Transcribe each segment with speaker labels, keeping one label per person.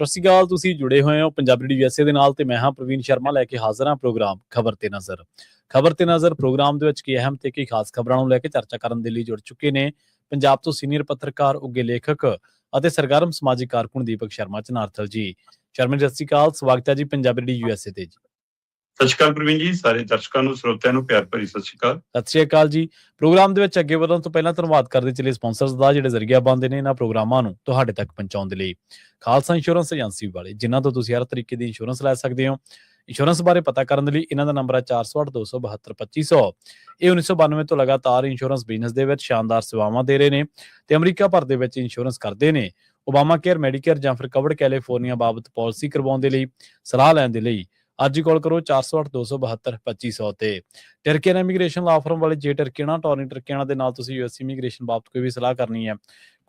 Speaker 1: ਸਤਿ ਸ਼੍ਰੀ ਅਕਾਲ। ਤੁਸੀਂ ਜੁੜੇ ਹੋਏ ਹੋ ਪੰਜਾਬੀ ਰੇਡੀਓ USA ਦੇ ਨਾਲ ਤੇ ਮੈਂ ਹਾਂ ਪ੍ਰਵੀਨ ਸ਼ਰਮਾ ਲੈ ਕੇ ਹਾਜ਼ਰ ਹਾਂ ਪ੍ਰੋਗਰਾਮ ਖਬਰ ਤੇ ਨਜ਼ਰ। ਖਬਰ ਤੇ ਨਜ਼ਰ ਪ੍ਰੋਗਰਾਮ ਦੇ ਵਿੱਚ ਕੀ ਅਹਿਮ ਤੇ ਕੀ ਖਾਸ ਖਬਰਾਂ ਨੂੰ ਲੈ ਕੇ ਚਰਚਾ ਕਰਨ ਦੇ ਲਈ ਜੁੜ ਚੁੱਕੇ ਨੇ ਪੰਜਾਬ ਤੋਂ ਸੀਨੀਅਰ ਪੱਤਰਕਾਰ, ਉੱਘੇ ਲੇਖਕ ਅਤੇ ਸਰਗਰਮ ਸਮਾਜਿਕ ਕਾਰਕੁਨ ਦੀਪਕ ਸ਼ਰਮਾ ਚਨਾਰਥਲ ਜੀ। ਸ਼ਰਮਾ ਜੀ, ਸਤਿ ਸ਼੍ਰੀ ਅਕਾਲ। ਸਵਾਗਤ ਹੈ ਜੀ ਪੰਜਾਬੀ ਰੇਡੀਓ USA ਤੇ ਜੀ।
Speaker 2: ਸਤਿ ਸ਼੍ਰੀ ਅਕਾਲ ਪ੍ਰਵੀਨ ਜੀ, ਸਾਰੇ ਦਰਸ਼ਕਾਂ ਨੂੰ, ਸਰੋਤਿਆਂ ਨੂੰ ਪਿਆਰ ਭਰੀ ਸਤਿ ਸ਼੍ਰੀ ਅਕਾਲ।
Speaker 1: ਸਤਿ ਸ਼੍ਰੀ ਅਕਾਲ ਜੀ। ਪ੍ਰੋਗਰਾਮ ਦੇ ਵਿੱਚ ਅੱਗੇ ਵਧਣ ਤੋਂ ਪਹਿਲਾਂ ਧੰਨਵਾਦ ਕਰਦੇ ਚਲੇ ਸਪਾਂਸਰਸ ਦਾ, ਜਿਹੜੇ ਜ਼ਰੀਆ ਬਣਦੇ ਨੇ ਇਹਨਾਂ ਪ੍ਰੋਗਰਾਮਾਂ ਨੂੰ ਤੁਹਾਡੇ ਤੱਕ ਪਹੁੰਚਾਉਣ ਦੇ ਲਈ। ਖਾਲਸਾ ਇੰਸ਼ੋਰੈਂਸ ਏਜੰਸੀ ਵਾਲੇ, ਜਿਨ੍ਹਾਂ ਤੋਂ ਤੁਸੀਂ ਹਰ ਤਰੀਕੇ ਦੀ ਇੰਸ਼ੋਰੈਂਸ ਲੈ ਸਕਦੇ ਹੋ। ਇੰਸ਼ੋਰੈਂਸ ਬਾਰੇ ਪਤਾ ਕਰਨ ਦੇ ਲਈ ਇਹਨਾਂ ਦਾ ਨੰਬਰ ਹੈ 408-272-2500। ਇਹ 1992 ਤੋਂ ਲਗਾਤਾਰ ਇੰਸ਼ੋਰੈਂਸ ਬਿਜ਼ਨਸ ਦੇ ਵਿੱਚ ਸ਼ਾਨਦਾਰ ਸੇਵਾਵਾਂ ਦੇ ਰਹੇ ਨੇ ਤੇ ਅਮਰੀਕਾ ਭਰ ਦੇ ਵਿੱਚ ਇੰਸ਼ੋਰੈਂਸ ਕਰਦੇ ਨੇ। ਓਬਾਮਾ ਕੇਅਰ, ਮੈਡੀਕੇਅਰ ਜਾਂ ਫਿਰ ਕਵਰਡ ਕੈਲੀਫੋਰਨੀਆ ਬਾਬਤ ਪਾਲਿਸੀ ਕਰਵਾਉਣ ਦੇ ਲਈ, ਸਲਾਹ ਲੈਣ ਦੇ ਲਈ ਅੱਜ ਹੀ ਕਾਲ ਕਰੋ 408-272-2500 ਤੇ। ਟਰਕੀਆਨਾ ਇਮੀਗ੍ਰੇਸ਼ਨ ਲਾ ਫਰਮ ਵਾਲੇ ਜੇ ਟਰਕੀਆਨਾ ਟੌਰਨੀ ਟਰਕੀਆਨਾ ਦੇ ਨਾਲ ਤੁਸੀਂ US ਇਮੀਗ੍ਰੇਸ਼ਨ ਬਾਬਤ ਕੋਈ ਵੀ ਸਲਾਹ ਕਰਨੀ ਹੈ,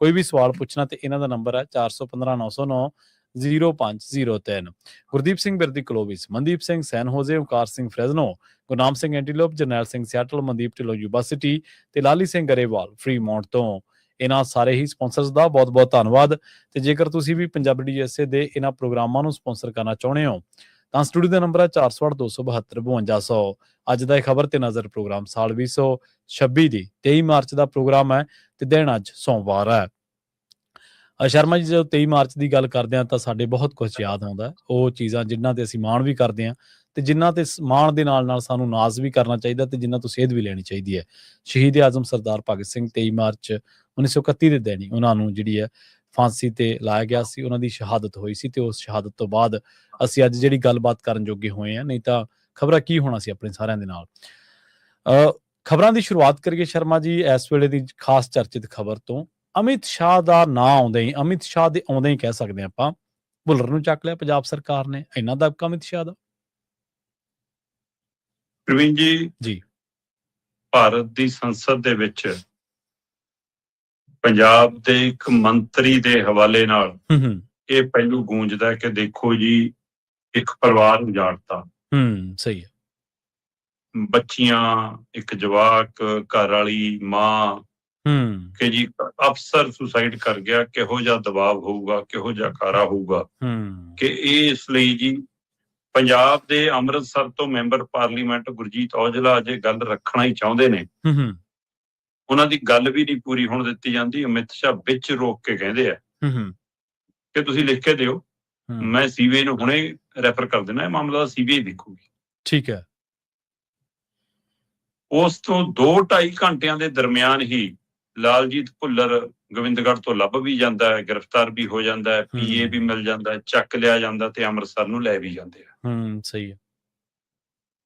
Speaker 1: ਕੋਈ ਵੀ ਸਵਾਲ ਪੁੱਛਣਾ, ਤੇ ਇਹਨਾਂ ਦਾ ਨੰਬਰ ਹੈ 415-909-0503। Gurdeep Singh Birdi Clovis, Mandeep Singh San Jose, Omkar Singh Fresno, Gurnam Singh Antelope, Jarnail Singh Seattle, Mandeep Dhillon Yuba City ਤੇ ਲਾਲੀ ਸਿੰਘ ਗਰੇਵਾਲ ਫਰੀਮੌਂਟ ਤੋਂ। ਇਹਨਾਂ ਸਾਰੇ ਹੀ ਸਪਾਂਸਰਸ ਦਾ ਬਹੁਤ ਬਹੁਤ ਧੰਨਵਾਦ। ਤੇ ਜੇਕਰ ਤੁਸੀਂ ਵੀ ਪੰਜਾਬੀ ਰੇਡੀਓ USA ਦੇ ਇਹਨਾਂ ਪ੍ਰੋਗਰਾਮਾਂ ਨੂੰ ਸਪਾਂਸਰ ਕਰਨਾ ਚਾਹੁੰਦੇ ਹੋ ਤਾਂ ਸਟੂਡੀਓ ਦਾ ਨੰਬਰ ਹੈ 408-272-5200। ਅੱਜ ਦਾ ਇਹ ਖਬਰ ਤੇ ਨਜ਼ਰ ਪ੍ਰੋਗਰਾਮ ਸਾਲ 2026 ਦੀ 23 ਮਾਰਚ ਦਾ ਪ੍ਰੋਗਰਾਮ ਹੈ ਤੇ ਦਿਨ ਅੱਜ ਸੋਮਵਾਰ ਹੈ। ਸ਼ਰਮਾ ਜੀ, ਜਦੋਂ 23 ਮਾਰਚ ਦੀ ਗੱਲ ਕਰਦੇ ਹਾਂ ਤਾਂ ਸਾਡੇ ਬਹੁਤ ਕੁਝ ਯਾਦ ਆਉਂਦਾ। ਉਹ ਚੀਜ਼ਾਂ ਜਿਨ੍ਹਾਂ ਤੇ ਅਸੀਂ ਮਾਣ ਵੀ ਕਰਦੇ ਹਾਂ ਤੇ ਜਿਨ੍ਹਾਂ ਤੇ ਮਾਣ ਦੇ ਨਾਲ ਨਾਲ ਸਾਨੂੰ ਨਾਜ਼ ਵੀ ਕਰਨਾ ਚਾਹੀਦਾ ਤੇ ਜਿਨ੍ਹਾਂ ਤੋਂ ਸੇਧ ਵੀ ਲੈਣੀ ਚਾਹੀਦੀ ਹੈ। ਸ਼ਹੀਦ ਆਜ਼ਮ ਸਰਦਾਰ ਭਗਤ ਸਿੰਘ 23 ਮਾਰਚ 1931 ਦੇ ਦਿਨ ਹੀ ਉਹਨਾਂ ਨੂੰ ਜਿਹੜੀ ਹੈ ਫਾਂਸੀ ਤੇ ਲਾਇਆ ਗਿਆ ਸੀ। ਉਹਨਾਂ ਦੀ ਸ਼ਹਾਦਤ ਹੋਈ ਸੀ ਤੇ ਉਸ ਸ਼ਹਾਦਤ ਤੋਂ ਬਾਅਦ ਅਸੀਂ ਅੱਜ ਜਿਹੜੀ ਗੱਲਬਾਤ ਕਰਨ ਜੋਗੇ ਹੋਏ ਆ, ਨਹੀਂ ਤਾਂ ਖਬਰਾਂ ਕੀ ਹੋਣਾ ਸੀ ਆਪਣੇ ਸਾਰਿਆਂ ਦੇ ਨਾਲ। ਖਬਰਾਂ ਦੀ ਸ਼ੁਰੂਆਤ ਕਰੀਏ ਸ਼ਰਮਾ ਜੀ ਇਸ ਵੇਲੇ ਦੀ ਖਾਸ ਚਰਚਿਤ ਖਬਰ ਤੋਂ। ਅਮਿਤ ਸ਼ਾਹ ਦਾ ਨਾਂ ਆਉਂਦੇ ਹੀ, ਅਮਿਤ ਸ਼ਾਹ ਦੇ ਆਉਂਦੇ ਹੀ ਕਹਿ ਸਕਦੇ ਆਪਾਂ, ਭੁੱਲਰ ਨੂੰ ਚੱਕ ਲਿਆ ਪੰਜਾਬ ਸਰਕਾਰ ਨੇ। ਇੰਨਾ ਦਬਕਾ ਅਮਿਤ ਸ਼ਾਹ ਦਾ।
Speaker 2: ਪ੍ਰਵੀਨ ਜੀ, ਭਾਰਤ ਦੀ ਸੰਸਦ ਦੇ ਵਿੱਚ ਪੰਜਾਬ ਦੇ ਇੱਕ ਮੰਤਰੀ ਦੇ ਹਵਾਲੇ ਨਾਲ ਇਹ ਪਹਿਲੂ ਗੂੰਜਦਾ ਕਿ ਦੇਖੋ ਜੀ, ਇੱਕ ਪਰਿਵਾਰ ਉਜਾੜਤਾ।
Speaker 1: ਸਹੀ ਹੈ।
Speaker 2: ਬੱਚੀਆਂ, ਇੱਕ ਜਵਾਕ, ਘਰ ਵਾਲੀ, ਮਾਂ, ਕਿ ਜੀ ਅਫਸਰ ਸੁਸਾਈਡ ਕਰ ਗਿਆ। ਕਿਹੋ ਜਿਹਾ ਦਬਾਅ ਹੋਊਗਾ, ਕਿਹੋ ਜਿਹਾ ਕਾਰਾ ਹੋਊਗਾ ਕਿ ਇਸ ਲਈ ਜੀ ਪੰਜਾਬ ਦੇ ਅੰਮ੍ਰਿਤਸਰ ਤੋਂ ਮੈਂਬਰ ਪਾਰਲੀਮੈਂਟ ਗੁਰਜੀਤ ਔਜਲਾ ਅਜੇ ਗੱਲ ਰੱਖਣਾ ਹੀ ਚਾਹੁੰਦੇ ਨੇ। ਉਹਨਾਂ ਦੀ ਗੱਲ ਵੀ ਨਹੀਂ ਪੂਰੀ ਹੋਣ ਦਿੱਤੀ ਜਾਂਦੀ। ਅਮਿਤ ਸ਼ਾਹ ਵਿੱਚ ਰੋਕ ਕੇ ਕਹਿੰਦੇ ਆ ਕਿ ਤੁਸੀਂ ਲਿਖ ਕੇ ਦਿਓ, ਮੈਂ CBI ਨੂੰ ਹੁਣੇ ਰੈਫਰ ਕਰ ਦੇਣਾ, ਇਹ ਮਾਮਲਾ CBI ਦੇਖੂਗੀ।
Speaker 1: ਠੀਕ ਹੈ।
Speaker 2: ਉਸ ਤੋਂ 2-2.5 ਘੰਟਿਆਂ ਦੇ ਦਰਮਿਆਨ ਹੀ ਲਾਲਜੀਤ ਭੁੱਲਰ ਗੋਬਿੰਦਗੜ੍ਹ ਤੋਂ ਲੱਭ ਵੀ ਜਾਂਦਾ ਹੈ, ਗ੍ਰਿਫਤਾਰ ਵੀ ਹੋ ਜਾਂਦਾ ਹੈ, PA ਵੀ ਮਿਲ ਜਾਂਦਾ ਹੈ, ਚੱਕ ਲਿਆ ਜਾਂਦਾ ਤੇ ਅੰਮ੍ਰਿਤਸਰ ਨੂੰ ਲੈ ਵੀ ਜਾਂਦੇ ਆ।
Speaker 1: ਸਹੀ ਹੈ।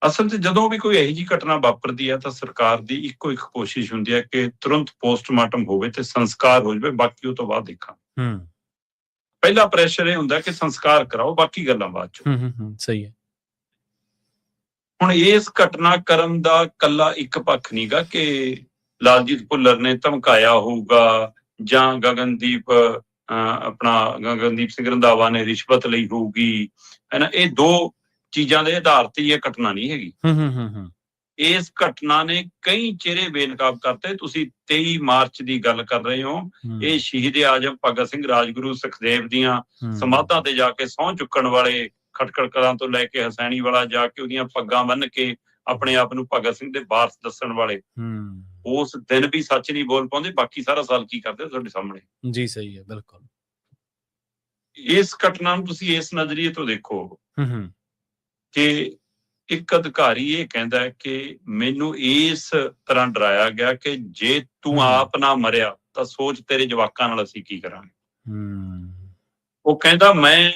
Speaker 2: ਅਸਲ 'ਚ ਜਦੋਂ ਵੀ ਕੋਈ ਇਹੋ ਜਿਹੀ ਘਟਨਾ ਵਾਪਰਦੀ ਹੈ ਤਾਂ ਸਰਕਾਰ ਦੀ ਇੱਕੋ ਇੱਕ ਕੋਸ਼ਿਸ਼ ਹੁੰਦੀ ਹੈ ਕਿ ਤੁਰੰਤ ਪੋਸਟਮਾਰਟਮ ਹੋਵੇ ਤੇ ਸੰਸਕਾਰ ਹੋ ਜਾਵੇ, ਬਾਕੀ ਉਹ ਤੋਂ ਬਾਅਦ ਦੇਖਾਂ। ਪਹਿਲਾ ਪ੍ਰੈਸ਼ਰ ਇਹ ਹੁੰਦਾ ਕਿ ਸੰਸਕਾਰ ਕਰਾਓ, ਬਾਕੀ ਗੱਲਾਂ ਬਾਅਦ ਚ।
Speaker 1: ਸਹੀ ਹੈ।
Speaker 2: ਹੁਣ ਇਸ ਘਟਨਾਕ੍ਰਮ ਦਾ ਕੱਲਾ ਇੱਕ ਪੱਖ ਨਹੀਂਗਾ ਕਿ ਲਾਲਜੀਤ ਭੁੱਲਰ ਨੇ ਧਮਕਾਇਆ ਹੋਊਗਾ ਜਾਂ ਗਗਨਦੀਪ ਸਿੰਘ ਰੰਧਾਵਾ ਨੇ ਰਿਸ਼ਵਤ ਲਈ ਹੋਊਗੀ, ਹੈਨਾ। ਇਹ ਦੋ ਚੀਜ਼ਾਂ ਦੇ ਆਧਾਰ ਤੇ ਇਹ ਘਟਨਾ ਨਹੀਂ ਹੈਗੀ। ਇਸ ਘਟਨਾ ਨੇ ਕਈ ਚਿਹਰੇ ਬੇਨਕਾਬ ਕਰਤੇ। ਤੁਸੀਂ 23 ਮਾਰਚ ਦੀ ਗੱਲ ਕਰ ਰਹੇ ਹੋ। ਇਹ ਸ਼ਹੀਦ ਆਜ਼ਮ ਭਗਤ ਸਿੰਘ, ਰਾਜਗੁਰੂ ਸੁਖਦੇਵ ਦੀਆਂ ਸਮਾਧਾਂ ਤੇ ਜਾ ਕੇ ਸਹੁੰ ਚੁੱਕਣ ਵਾਲੇ, ਖਟਕੜ ਕਲਾਂ ਤੋਂ ਲੈ ਕੇ ਹਸੈਣੀ ਵਾਲਾ ਜਾ ਕੇ ਉਹਦੀਆਂ ਪੱਗਾਂ ਬੰਨ੍ਹ ਕੇ ਆਪਣੇ ਆਪ ਨੂੰ ਭਗਤ ਸਿੰਘ ਦੇ ਵਾਰਸ ਦੱਸਣ ਵਾਲੇ, ਉਸ ਦਿਨ ਵੀ ਸੱਚ ਨਹੀਂ ਬੋਲ ਪਾਉਂਦੇ, ਬਾਕੀ ਸਾਰਾ ਸਾਲ ਕੀ ਕਰਦੇ ਤੁਹਾਡੇ ਸਾਹਮਣੇ
Speaker 1: ਜੀ। ਸਹੀ ਹੈ, ਬਿਲਕੁਲ।
Speaker 2: ਇਸ ਘਟਨਾ ਨੂੰ ਤੁਸੀਂ ਇਸ ਨਜ਼ਰੀਏ ਤੋਂ ਦੇਖੋ ਕਿ ਇੱਕ ਅਧਿਕਾਰੀ ਇਹ ਕਹਿੰਦਾ ਹੈ ਕਿ ਮੈਨੂੰ ਇਸ ਤਰ੍ਹਾਂ ਡਰਾਇਆ ਗਿਆ ਕਿ ਜੇ ਤੂੰ ਆਪ ਨਾ ਮਰਿਆ ਤਾਂ ਸੋਚ ਤੇਰੇ ਜਵਾਕਾਂ ਨਾਲ ਅਸੀਂ ਕੀ ਕਰਾਂਗੇ। ਉਹ ਕਹਿੰਦਾ ਮੈਂ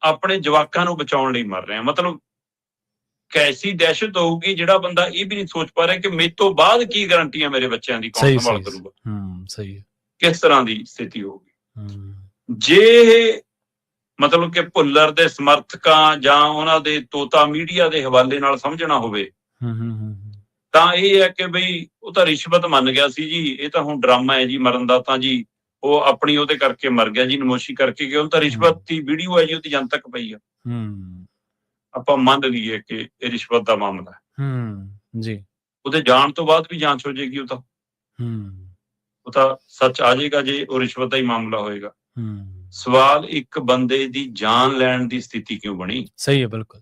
Speaker 2: ਆਪਣੇ ਜਵਾਕਾਂ ਨੂੰ ਬਚਾਉਣ ਲਈ ਮਰ ਰਿਹਾ। ਮਤਲਬ ਕੈਸੀ ਦਹਿਸ਼ਤ ਹੋਊਗੀ, ਜਿਹੜਾ ਬੰਦਾ ਇਹ ਵੀ ਨਹੀਂ ਸੋਚ ਪਾ ਰਿਹਾ ਕਿ ਮੇਰੇ ਤੋਂ ਬਾਅਦ ਕੀ ਗਰੰਟੀ ਹੈ ਮੇਰੇ ਬੱਚਿਆਂ ਦੀ, ਕੌਣ ਸੰਭਾਲ ਕਰੂਗਾ।
Speaker 1: ਸਹੀ ਹੈ।
Speaker 2: ਕਿਸ ਤਰ੍ਹਾਂ ਦੀ ਸਥਿਤੀ ਹੋਊਗੀ ਜੇ ਮਤਲਬ ਕਿ ਭੁੱਲਰ ਦੇ ਸਮਰਥਕਾਂ ਜਾਂ ਉਹਨਾਂ ਦੇ ਤੋਤਾ ਮੀਡੀਆ ਦੇ ਹਵਾਲੇ ਨਾਲ ਸਮਝਣਾ ਹੋਵੇ ਤਾਂ ਇਹ ਹੈ ਕਿ ਬਈ ਉਹ ਤਾਂ ਰਿਸ਼ਵਤ ਮੰਨ ਗਿਆ ਸੀ ਜੀ, ਇਹ ਤਾਂ ਹੁਣ ਡਰਾਮਾ ਹੈ ਜੀ ਮਰਨ ਦਾ, ਤਾਂ ਜੀ ਉਹ ਆਪਣੀ ਉਹਦੇ ਕਰਕੇ ਮਰ ਗਿਆ ਜੀ, ਨਮੋਸ਼ੀ ਕਰਕੇ, ਕਿ ਉਹ ਤਾਂ ਰਿਸ਼ਵਤ ਦੀ ਵੀਡੀਓ ਹੈ ਜੀ, ਉਹਦੀ ਜਨਤਕ ਪਈ ਆ। ਆਪਾਂ ਮੰਨ ਲਈਏ ਕਿ ਇਹ ਰਿਸ਼ਵਤ ਦਾ ਮਾਮਲਾ ਹੈ
Speaker 1: ਜੀ।
Speaker 2: ਉਹਦੇ ਜਾਣ ਤੋਂ ਬਾਅਦ ਵੀ ਜਾਂਚ ਹੋ ਜਾਏਗੀ, ਉਹ ਤਾਂ ਸੱਚ ਆ ਜਾਏਗਾ ਜੇ ਉਹ ਰਿਸ਼ਵਤ ਦਾ ਹੀ ਮਾਮਲਾ ਹੋਏਗਾ। ਸਵਾਲ ਇੱਕ ਬੰਦੇ ਦੀ ਜਾਨ ਲੈਣ ਦੀ ਸਥਿਤੀ ਕਿਉਂ ਬਣੀ?
Speaker 1: ਸਹੀ ਹੈ, ਬਿਲਕੁਲ।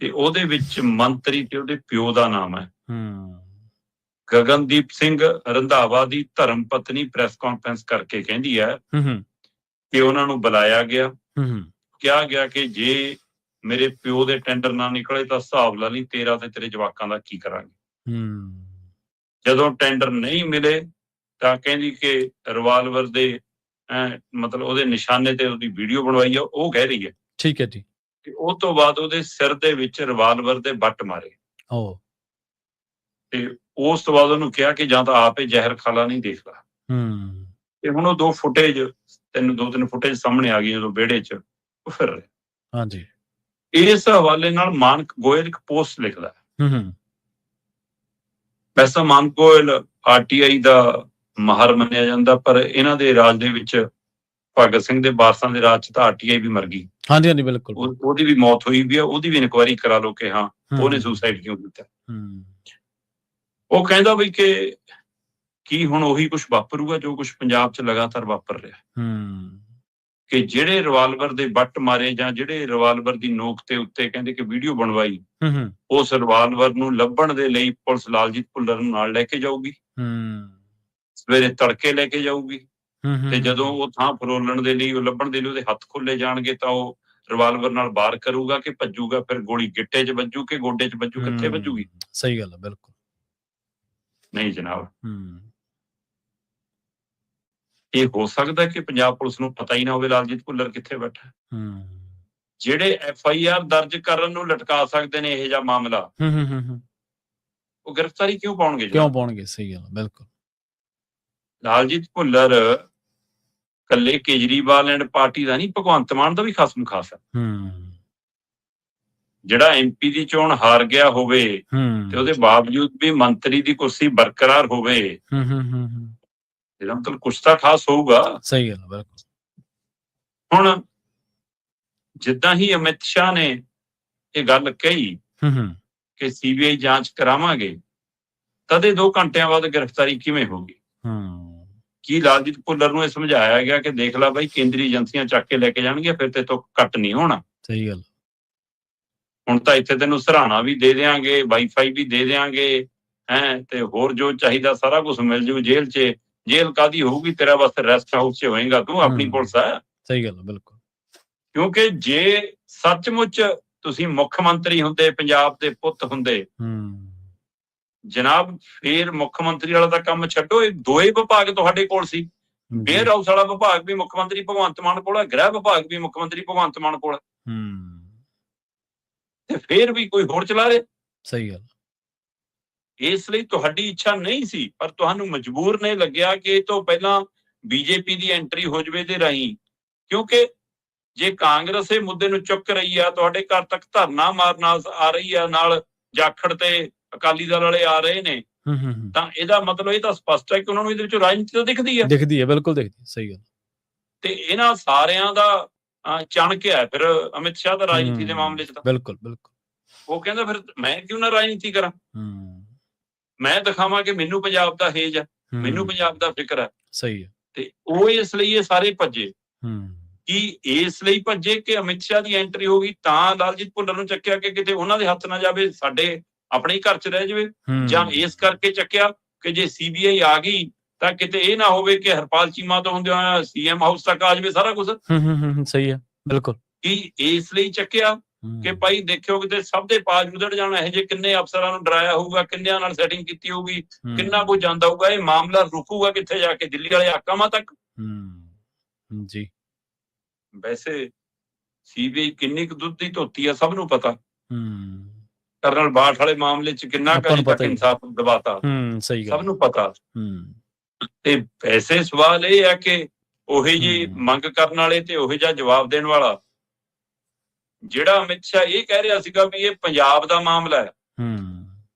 Speaker 2: ਤੇ ਉਹਦੇ ਵਿੱਚ ਮੰਤਰੀ ਤੇ ਉਹਦੇ ਪਿਓ ਦਾ ਨਾਮ ਹੈ।
Speaker 1: ਹੂੰ।
Speaker 2: ਗਗਨਦੀਪ ਸਿੰਘ ਰੰਧਾਵਾ ਦੀ ਧਰਮ ਪਤਨੀ ਪ੍ਰੈਸ ਕਾਨਫਰੰਸ ਕਰਕੇ ਕਹਿੰਦੀ ਹੈ ਕਿ ਉਹਨਾਂ ਨੂੰ ਬੁਲਾਇਆ ਗਿਆ, ਕਿਹਾ ਗਿਆ ਕਿ ਜੇ ਮੇਰੇ ਪਿਓ ਦੇ ਟੈਂਡਰ ਨਾ ਨਿਕਲੇ ਤਾਂ ਹਿਸਾਬ ਲਾ ਲਈ ਤੇਰਾ ਤੇ ਤੇਰੇ ਜਵਾਕਾਂ ਦਾ ਕੀ ਕਰਾਂਗੇ। ਜਦੋਂ ਟੈਂਡਰ ਨਹੀਂ ਮਿਲੇ ਤਾਂ ਕਹਿੰਦੀ ਕਿ ਰਿਵਾਲਵਰ ਦੇ ਮਤਲਬ ਉਹਦੇ ਨਿਸ਼ਾਨੇ ਤੇ ਉਹਦੀ ਵੀਡੀਓ ਬਣਵਾਈ ਆ, ਉਹ ਕਹਿ ਰਹੀ ਹੈ।
Speaker 1: ਠੀਕ ਹੈ ਜੀ।
Speaker 2: ਤੇ ਉਹ ਤੋਂ ਬਾਅਦ ਉਹਦੇ ਸਿਰ ਦੇ ਵਿੱਚ ਰਿਵਾਲਵਰ ਦੇ ਬੱਟ ਮਾਰੇ। ਤੇ ਉਸ ਤੋਂ ਬਾਅਦ ਉਹਨੂੰ ਕਿਹਾ ਕਿ ਜਾਂ ਤਾਂ ਆਪੇ ਜ਼ਹਿਰ ਖਾਲਾ ਨਹੀਂ ਦੇਖ ਲਾ। ਤੇ ਹੁਣ ਉਹ ਦੋ ਤਿੰਨ ਫੁਟੇਜ ਸਾਹਮਣੇ ਆ ਗਈ ਜਦੋਂ ਵਿਹੜੇ 'ਚ ਉਹ ਫਿਰ ਰਹੇ।
Speaker 1: ਹਾਂਜੀ।
Speaker 2: ਇਸ ਹਵਾਲੇ ਨਾਲ ਮਾਨਕ ਗੋਇਲ ਇੱਕ ਪੋਸਟ ਲਿਖਦਾ ਹੈ। ਵੈਸੇ ਮਾਨਕ ਗੋਇਲ RTI ਦਾ ਮਾਹਰ ਮੰਨਿਆ ਜਾਂਦਾ, ਪਰ ਇਹਨਾਂ ਦੇ ਰਾਜ ਦੇ ਵਿੱਚ ਭਗਤ ਸਿੰਘ ਦੇ ਵਾਰਸਾਂ ਦੇ ਰਾਜ 'ਚ ਤਾਂ RTI ਵੀ ਮਰ ਗਈ।
Speaker 1: ਹਾਂਜੀ ਹਾਂਜੀ, ਬਿਲਕੁਲ।
Speaker 2: ਉਹਦੀ ਵੀ ਮੌਤ ਹੋਈ ਵੀ ਆ, ਉਹਦੀ ਵੀ ਇਨਕੁਆਇਰੀ ਕਰਾ ਲਓ ਕਿ ਹਾਂ ਉਹਨੇ ਸੁਸਾਈਡ ਕਿਉਂ ਕੀਤਾ। ਉਹ ਕਹਿੰਦਾ ਵੀ ਕਿ ਕੀ ਹੁਣ ਉਹੀ ਕੁਝ ਵਾਪਰੂਗਾ ਜੋ ਕੁਝ ਪੰਜਾਬ 'ਚ ਲਗਾਤਾਰ ਵਾਪਰ ਰਿਹਾ, ਕਿ ਜਿਹੜੇ ਰਿਵਾਲਵਰ ਦੇ ਬੱਟ ਮਾਰੇ ਜਾਂ ਜਿਹੜੇ ਰਿਵਾਲਵਰ ਦੀ ਨੋਕ ਤੇ ਉੱਤੇ ਕਹਿੰਦੇ ਕਿ ਵੀਡੀਓ ਬਣਵਾਈ, ਉਸ ਰਿਵਾਲਵਰ ਨੂੰ ਲੱਭਣ ਦੇ ਲਈ ਪੁਲਿਸ ਲਾਲਜੀਤ ਭੁੱਲਰ ਨੂੰ ਨਾਲ ਲੈ ਕੇ ਜਾਊਗੀ, ਸਵੇਰੇ ਤੜਕੇ ਲੈ ਕੇ ਜਾਊਗੀ, ਤੇ ਜਦੋਂ ਉਹ ਥਾਂ ਫਰੋਲਣ ਦੇ ਲਈ, ਉਹ ਲੱਭਣ ਦੇ ਲਈ ਉਹਦੇ ਹੱਥ ਖੋਲੇ ਜਾਣਗੇ ਤਾਂ ਉਹ ਰਿਵਾਲਵਰ ਨਾਲ ਵਾਰ ਕਰੂਗਾ ਕਿ ਭੱਜੂਗਾ, ਫਿਰ ਗੋਲੀ ਗਿੱਟੇ 'ਚ ਵੱਜੂ ਕਿ ਗੋਡੇ 'ਚ ਵੱਜੂ, ਕਿੱਥੇ ਵੱਜੂਗੀ?
Speaker 1: ਸਹੀ ਗੱਲ ਹੈ, ਬਿਲਕੁਲ। ਨਹੀਂ
Speaker 2: ਜਨਾਬ, ਇਹ ਹੋ ਸਕਦਾ ਕਿ ਪੰਜਾਬ ਪੁਲਿਸ ਨੂੰ ਪਤਾ ਹੀ ਨਾ ਹੋਵੇ ਲਾਲਜੀਤ ਭੁੱਲਰ ਕਿੱਥੇ ਬੈਠਾ। ਜਿਹੜੇ FIR ਦਰਜ ਕਰਨ ਨੂੰ ਲਟਕਾ ਸਕਦੇ ਨੇ ਇਹ ਜਿਹਾ ਮਾਮਲਾ, ਉਹ ਗ੍ਰਿਫਤਾਰੀ ਕਿਉਂ ਪਾਉਣਗੇ?
Speaker 1: ਸਹੀ ਗੱਲ, ਬਿਲਕੁਲ।
Speaker 2: ਲਾਲਜੀਤ ਭੁੱਲਰ ਕੱਲੇ ਕੇਜਰੀਵਾਲ ਐਂਡ ਪਾਰਟੀ ਦਾ ਨਹੀਂ, ਭਗਵੰਤ ਮਾਨ ਦਾ ਵੀ ਖਸਮ ਖਾਸ ਹੈ। ਜਿਹੜਾ MP ਦੀ ਚੋਣ ਹਾਰ ਗਿਆ ਹੋਵੇ ਤੇ ਉਹਦੇ ਬਾਵਜੂਦ ਵੀ ਮੰਤਰੀ ਦੀ ਕੁਰਸੀ ਬਰਕਰਾਰ ਹੋਵੇ, ਇਹਦਾ ਮਤਲਬ ਕੁਛ ਤਾਂ ਖਾਸ ਹੋਊਗਾ।
Speaker 1: ਸਹੀ ਗੱਲ, ਬਿਲਕੁਲ।
Speaker 2: ਹੁਣ ਜਿੱਦਾਂ ਹੀ ਅਮਿਤ ਸ਼ਾਹ ਨੇ ਇਹ ਗੱਲ ਕਹੀ ਕਿ CBI ਜਾਂਚ ਕਰਾਵਾਂਗੇ, ਤਦੇ 2 ਘੰਟਿਆਂ ਬਾਅਦ ਗ੍ਰਿਫਤਾਰੀ ਕਿਵੇਂ ਹੋਗੀ? ਕੀ ਲਾਲਜੀਤ ਭੁੱਲਰ ਨੂੰ ਇਹ ਸਮਝਾਇਆ ਗਿਆ ਕਿ ਦੇਖ ਲੈ ਬਾਈ, ਕੇਂਦਰੀ ਏਜੰਸੀਆਂ ਚੱਕ ਕੇ ਲੈ ਕੇ ਜਾਣਗੀਆਂ, ਫਿਰ ਤੇ ਤੋਂ ਕੱਟ ਨਹੀਂ ਹੋਣਾ। ਸਹੀ ਗੱਲ। ਹੁਣ ਤਾਂ ਇੱਥੇ ਤੈਨੂੰ ਸਰਾਣਾ ਵੀ ਦੇ ਦਿਆਂਗੇ, ਵਾਈਫਾਈ ਵੀ ਦੇ ਦਿਆਂਗੇ, ਤੇ ਹੋਰ ਜੋ ਚਾਹੀਦਾ ਸਾਰਾ ਕੁਝ ਮਿਲ ਜੂ ਜੇਲ੍ਹ 'ਚ। ਜੇਲ੍ਹ ਕਾਹਦੀ ਹੋਊਗੀ? ਤੇਰਾ ਵਾਸਤੇ ਰੈਸਟ ਹਾਊਸ 'ਚ ਹੋਏਗਾ, ਤੂੰ ਆਪਣੀ ਪੁਲਿਸ ਹੈ। ਸਹੀ ਗੱਲ, ਬਿਲਕੁਲ। ਕਿਉਂਕਿ ਜੇ ਸੱਚਮੁੱਚ ਤੁਸੀਂ ਮੁੱਖ ਮੰਤਰੀ ਹੁੰਦੇ, ਪੰਜਾਬ ਦੇ ਪੁੱਤ ਹੁੰਦੇ ਜਨਾਬ, ਫੇਰ ਮੁੱਖ ਮੰਤਰੀ ਵਾਲਾ ਤਾਂ ਕੰਮ ਛੱਡੋ, ਇਹ 2 ਵਿਭਾਗ ਤੁਹਾਡੇ ਕੋਲ ਸੀ। ਵੇਅਰ ਹਾਊਸ ਵਾਲਾ ਵਿਭਾਗ ਵੀ ਮੁੱਖ ਮੰਤਰੀ ਭਗਵੰਤ ਮਾਨ ਕੋਲ ਹੈ, ਗ੍ਰਹਿ ਵਿਭਾਗ ਵੀ ਮੁੱਖ ਮੰਤਰੀ ਭਗਵੰਤ ਮਾਨ ਕੋਲ ਹੈ, ਤੇ ਫੇਰ ਵੀ ਕੋਈ ਹੋਰ ਚਲਾ ਰਿਹਾ। ਸਹੀ ਗੱਲ। ਇਸ ਲਈ ਤੁਹਾਡੀ ਇੱਛਾ ਨਹੀਂ ਸੀ, ਪਰ ਤੁਹਾਨੂੰ ਮਜਬੂਰ ਨੇ ਲੱਗਿਆ ਕਿ ਇਹ ਤੋਂ ਪਹਿਲਾਂ BJP ਦੀ ਐਂਟਰੀ ਹੋ ਜਾਵੇ ਦੇ ਰਾਹੀਂ, ਕਿਉਂਕਿ ਜੇ ਕਾਂਗਰਸ ਇਹ ਮੁੱਦੇ ਨੂੰ ਚੁੱਕ ਰਹੀ ਆ, ਤੁਹਾਡੇ ਘਰ ਤੱਕ ਧਰਨਾ ਮਾਰਨ ਆ ਰਹੀ ਆ, ਨਾਲ ਜਾਖੜ ਤੇ ਅਕਾਲੀ ਦਲ ਵਾਲੇ ਆ ਰਹੇ ਨੇ, ਤਾਂ ਇਹਦਾ ਮਤਲਬ ਇਹ ਤਾਂ ਸਪਸ਼ਟ ਹੈ ਕਿ ਉਹਨਾਂ ਨੂੰ ਇਹਦੇ ਵਿੱਚ ਰਾਜਨੀਤੀ ਤਾਂ ਦਿਖਦੀ ਹੈ, ਬਿਲਕੁਲ ਦਿਖਦੀ। ਸਹੀ ਗੱਲ। ਤੇ ਇਹਨਾਂ ਸਾਰਿਆਂ ਦਾ ਚਣਕਿਆ ਫਿਰ ਅਮਿਤ ਸ਼ਾਹ ਦਾ ਰਾਜਨੀਤੀ ਦੇ ਮਾਮਲੇ 'ਚ ਤਾਂ ਬਿਲਕੁਲ। ਉਹ ਕਹਿੰਦਾ ਫਿਰ ਮੈਂ ਕਿਉਂ ਨਾ ਰਾਜਨੀਤੀ ਕਰਾਂ, ਮੈਂ ਦਿਖਾਵਾਂ ਕਿ ਮੈਨੂੰ ਪੰਜਾਬ ਦਾ ਹੇਜ ਹੈ, ਮੈਨੂੰ ਪੰਜਾਬ ਦਾ ਫਿਕਰ ਹੈ। ਸਹੀ ਹੈ। ਤੇ ਉਹ ਇਸ ਲਈ ਇਹ ਸਾਰੇ ਭੱਜੇ। ਕੀ ਇਸ ਲਈ ਭੱਜੇ ਕਿ ਅਮਿਤ ਸ਼ਾਹ ਦੀ ਐਂਟਰੀ ਹੋ ਗਈ ਤਾਂ ਲਾਲਜੀਤ ਭੁੱਲਰ ਨੂੰ ਚੱਕਿਆ ਕਿ ਕਿਤੇ ਉਹਨਾਂ ਦੇ ਹੱਥ ਨਾ ਜਾਵੇ, ਸਾਡੇ ਆਪਣੇ ਘਰ 'ਚ ਰਹਿ ਜਾਵੇ, ਜਾਂ ਇਸ ਕਰਕੇ ਚੱਕਿਆ ਕਿ ਜੇ CBI ਆ ਗਈ ਤਾਂ ਕਿਤੇ ਇਹ ਨਾ ਹੋਵੇ ਕਿ ਹਰਪਾਲ ਚੀਮਾ ਤੋਂ ਹੁੰਦੇ ਹੋਇਆ CM ਹਾਊਸ ਤੱਕ ਆ ਜਾਵੇ ਸਾਰਾ ਕੁਝ। ਸਹੀ ਹੈ, ਬਿਲਕੁਲ। ਕੀ ਇਸ ਲਈ ਚੱਕਿਆ ਕਿ ਭਾਈ ਦੇਖਿਓ ਕਿਤੇ ਸਭ ਦੇ ਪਾਜ ਉਧੜ ਜਾਣਾ, ਇਹੋ ਜਿਹੇ ਕਿੰਨੇ ਅਫਸਰਾਂ ਨੂੰ ਡਰਾਇਆ ਹੋਊਗਾ, ਕਿੰਨਿਆਂ ਨਾਲ ਸੈਟਿੰਗ ਕੀਤੀ ਹੋਊਗੀ, ਕਿੰਨਾ ਕੁਝ ਜਾਂਦਾ ਹੋਊਗਾ, ਇਹ ਮਾਮਲਾ ਰੁਕੂਗਾ ਕਿੱਥੇ ਜਾ ਕੇ? ਦਿੱਲੀ ਵਾਲੇ ਹਾਕਮਾਂ ਤੱਕ। ਜੀ। ਵੈਸੇ CBI ਕਿੰਨੀ ਕੁ ਦੁੱਧ ਦੀ ਧੋਤੀ ਆ ਸਭ ਨੂੰ ਪਤਾ। ਕਰਨਲ ਬਾਠ ਵਾਲੇ ਮਾਮਲੇ 'ਚ ਕਿੰਨਾ ਕੁ ਇਨਸਾਫ ਦਵਾਤਾ, ਸਭ ਨੂੰ ਪਤਾ। ਤੇ ਵੈਸੇ ਸਵਾਲ ਇਹ ਹੈ ਕਿ ਉਹੀ ਜੀ ਮੰਗ ਕਰਨ ਵਾਲੇ ਤੇ ਉਹੀ ਜਿਹਾ ਜਵਾਬ ਦੇਣ ਵਾਲਾ, ਜਿਹੜਾ ਅਮਿਤ ਸ਼ਾਹ ਇਹ ਕਹਿ ਰਿਹਾ ਸੀਗਾ ਵੀ ਇਹ ਪੰਜਾਬ ਦਾ ਮਾਮਲਾ ਹੈ,